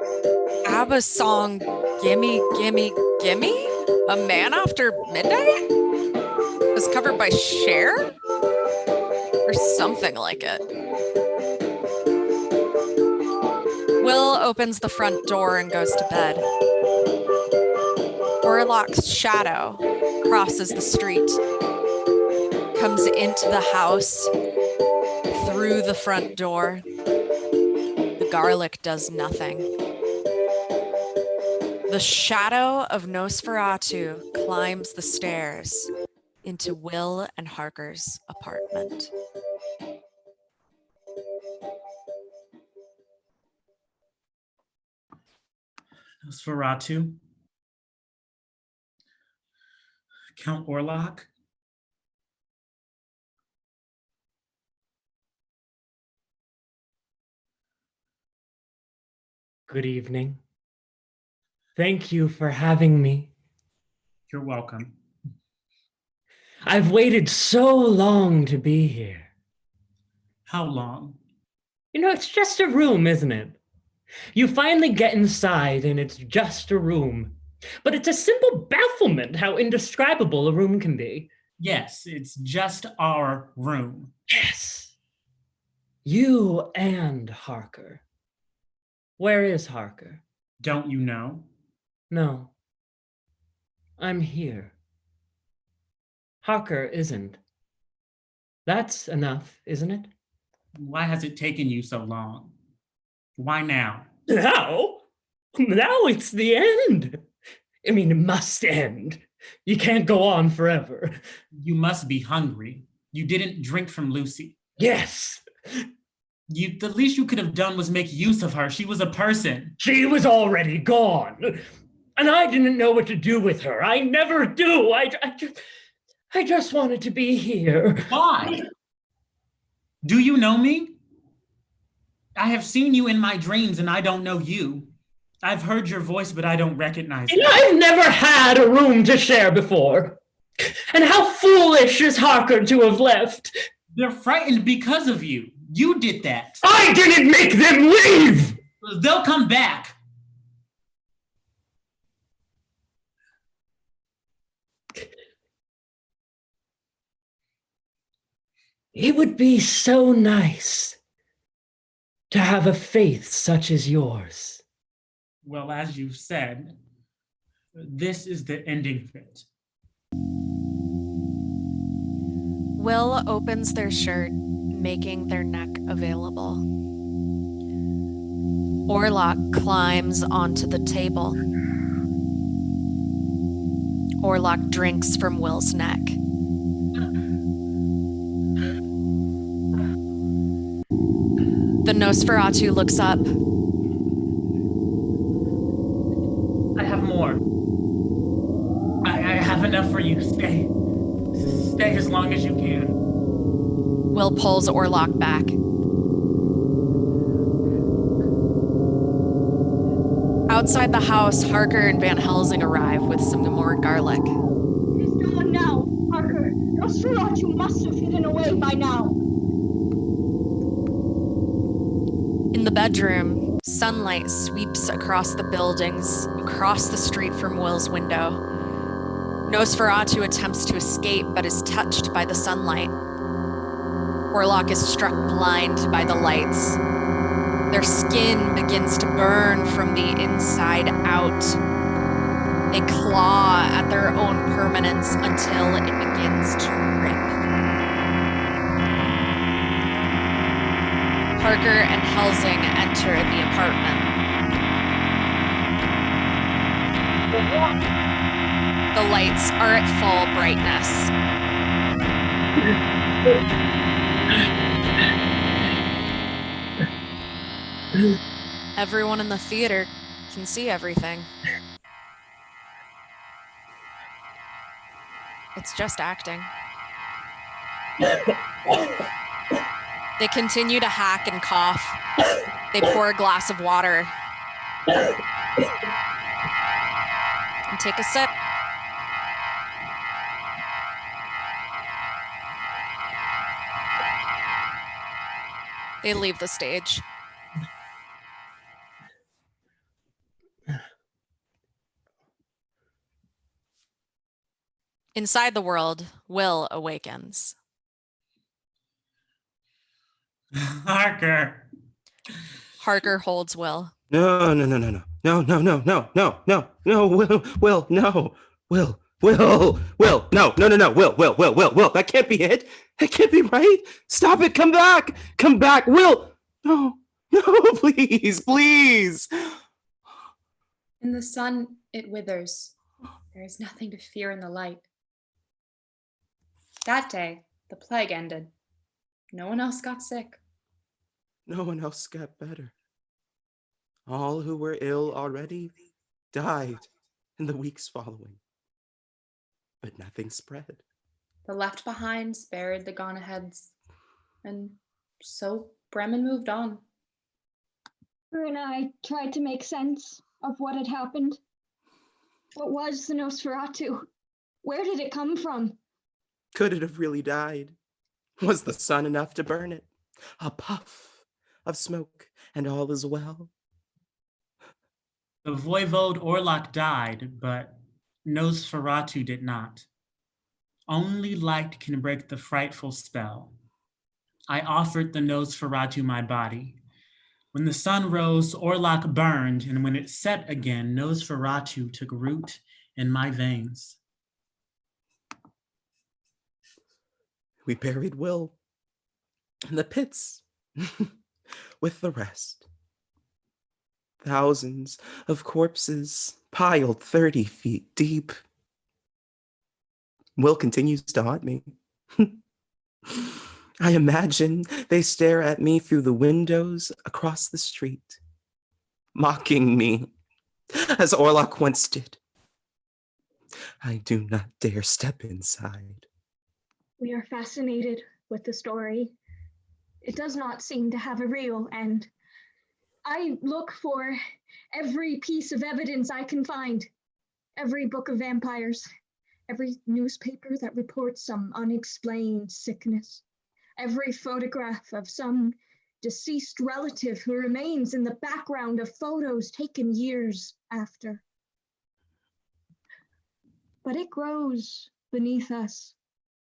ABBA song Gimme, Gimme, Gimme? A Man After Midnight? It was covered by Cher? Or something like it. Will opens the front door and goes to bed. Orlok's shadow crosses the street, comes into the house through the front door. The garlic does nothing. The shadow of Nosferatu climbs the stairs into Will and Harker's apartment. Nosferatu. Count Orlok. Good evening. Thank you for having me. You're welcome. I've waited so long to be here. How long? You know, it's just a room, isn't it? You finally get inside and it's just a room. But it's a simple bafflement how indescribable a room can be. Yes, it's just our room. Yes. You and Harker. Where is Harker? Don't you know? No. I'm here. Harker isn't. That's enough, isn't it? Why has it taken you so long? Why now? Now? Now it's the end. I mean, it must end. You can't go on forever. You must be hungry. You didn't drink from Lucy. Yes. The least you could have done was make use of her. She was a person. She was already gone. And I didn't know what to do with her. I never do. I just wanted to be here. Why? Do you know me? I have seen you in my dreams and I don't know you. I've heard your voice, but I don't recognize it. I've never had a room to share before. And how foolish is Harker to have left? They're frightened because of you. You did that. I didn't make them leave! They'll come back. It would be so nice to have a faith such as yours. Well, as you've said, this is the ending of it. Will opens their shirt, making their neck available. Orlok climbs onto the table. Orlok drinks from Will's neck. The Nosferatu looks up. I have more. I have enough for you. Stay. Stay as long as you can. Will pulls Orlok back. Outside the house, Harker and Van Helsing arrive with some more garlic. He's gone now, Harker. Nosferatu must have hidden away by now. In the bedroom, sunlight sweeps across the buildings, across the street from Will's window. Nosferatu attempts to escape, but is touched by the sunlight. Orlok is struck blind by the lights. Their skin begins to burn from the inside out. They claw at their own permanence until it begins to rip. Harker and Helsing enter the apartment. The lights are at full brightness. Everyone in the theater can see everything. It's just acting. They continue to hack and cough. They pour a glass of water and take a sip. They leave the stage. Inside the world, Will awakens. Harker. Harker holds Will. No, no, no, no, no, no, no, no, no, no, no, no, Will, no, Will, no, no, no, no, Will, that can't be it. That can't be right. Stop it, come back, Will. No, please, please. In the sun, it withers. There is nothing to fear in the light. That day, the plague ended. No one else got sick. No one else got better. All who were ill already died in the weeks following. But nothing spread. The left behinds buried the gone aheads. And so Bremen moved on. Her and I tried to make sense of what had happened. What was the Nosferatu? Where did it come from? Could it have really died? Was the sun enough to burn it? A puff of smoke and all is well. The voivode Orlok died, but Nosferatu did not. Only light can break the frightful spell. I offered the Nosferatu my body. When the sun rose, Orlok burned, and when it set again, Nosferatu took root in my veins. We buried Will in the pits with the rest. Thousands of corpses piled 30 feet deep. Will continues to haunt me. I imagine they stare at me through the windows across the street, mocking me as Orlok once did. I do not dare step inside. We are fascinated with the story. It does not seem to have a real end. I look for every piece of evidence I can find, every book of vampires, every newspaper that reports some unexplained sickness, every photograph of some deceased relative who remains in the background of photos taken years after. But it grows beneath us,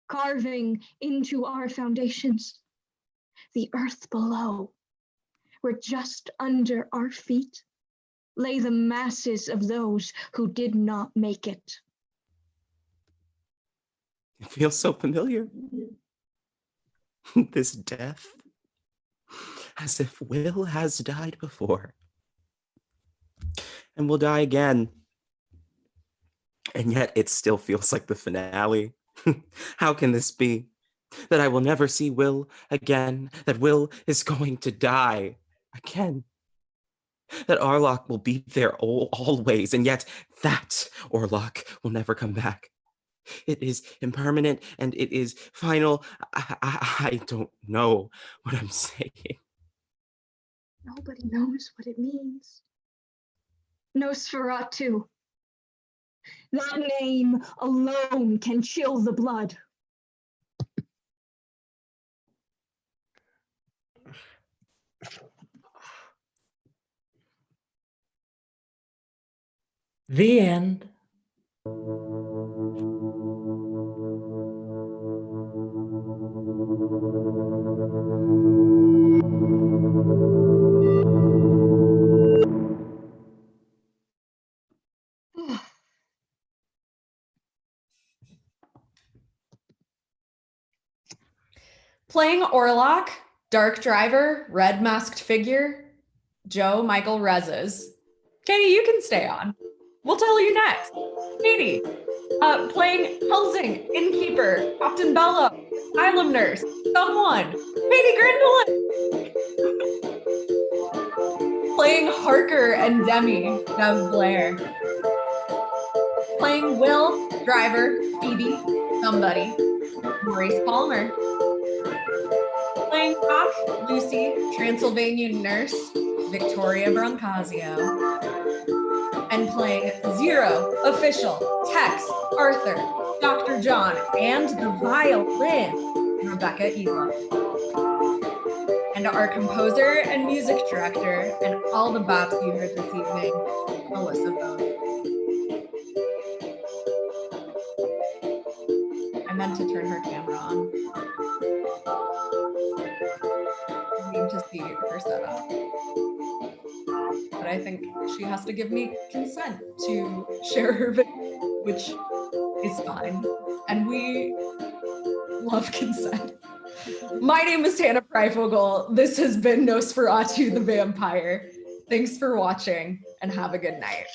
carving into our foundations. The earth below, where just under our feet lay the masses of those who did not make it. It feels so familiar. This death, as if Will has died before and will die again. And yet it still feels like the finale. How can this be? That I will never see Will again, that Will is going to die again, that Orlok will be there always, and yet that Orlok will never come back. It is impermanent and it is final. I don't know what I'm saying. Nobody knows what it means. Nosferatu. That name alone can chill the blood. The end. Playing Orlok, Dark Driver, Red Masked Figure, Joe Michael Rezes. Katie, you can stay on. We'll tell you next. Katie, playing Helsing, Innkeeper, Captain Bello, Asylum Nurse, Someone, Kaite Grindeland. Playing Harker and Demi, Dev Blair. Playing Will, Driver, Phoebe, Somebody, Maurice Palmer. Playing Doc, Lucy, Transylvanian Nurse, Victoria Brancazio. And playing Zero, Official, Tex, Arthur, Dr. John, and the violin, Rebecca Elowe. And our composer and music director, and all the bops you heard this evening, Alissa Voth. meant to turn her camera on. I need to see her setup. But I think she has to give me consent to share her video, which is fine. And we love consent. My name is Hannah Pryfogle. This has been Nosferatu the Vampire. Thanks for watching and have a good night.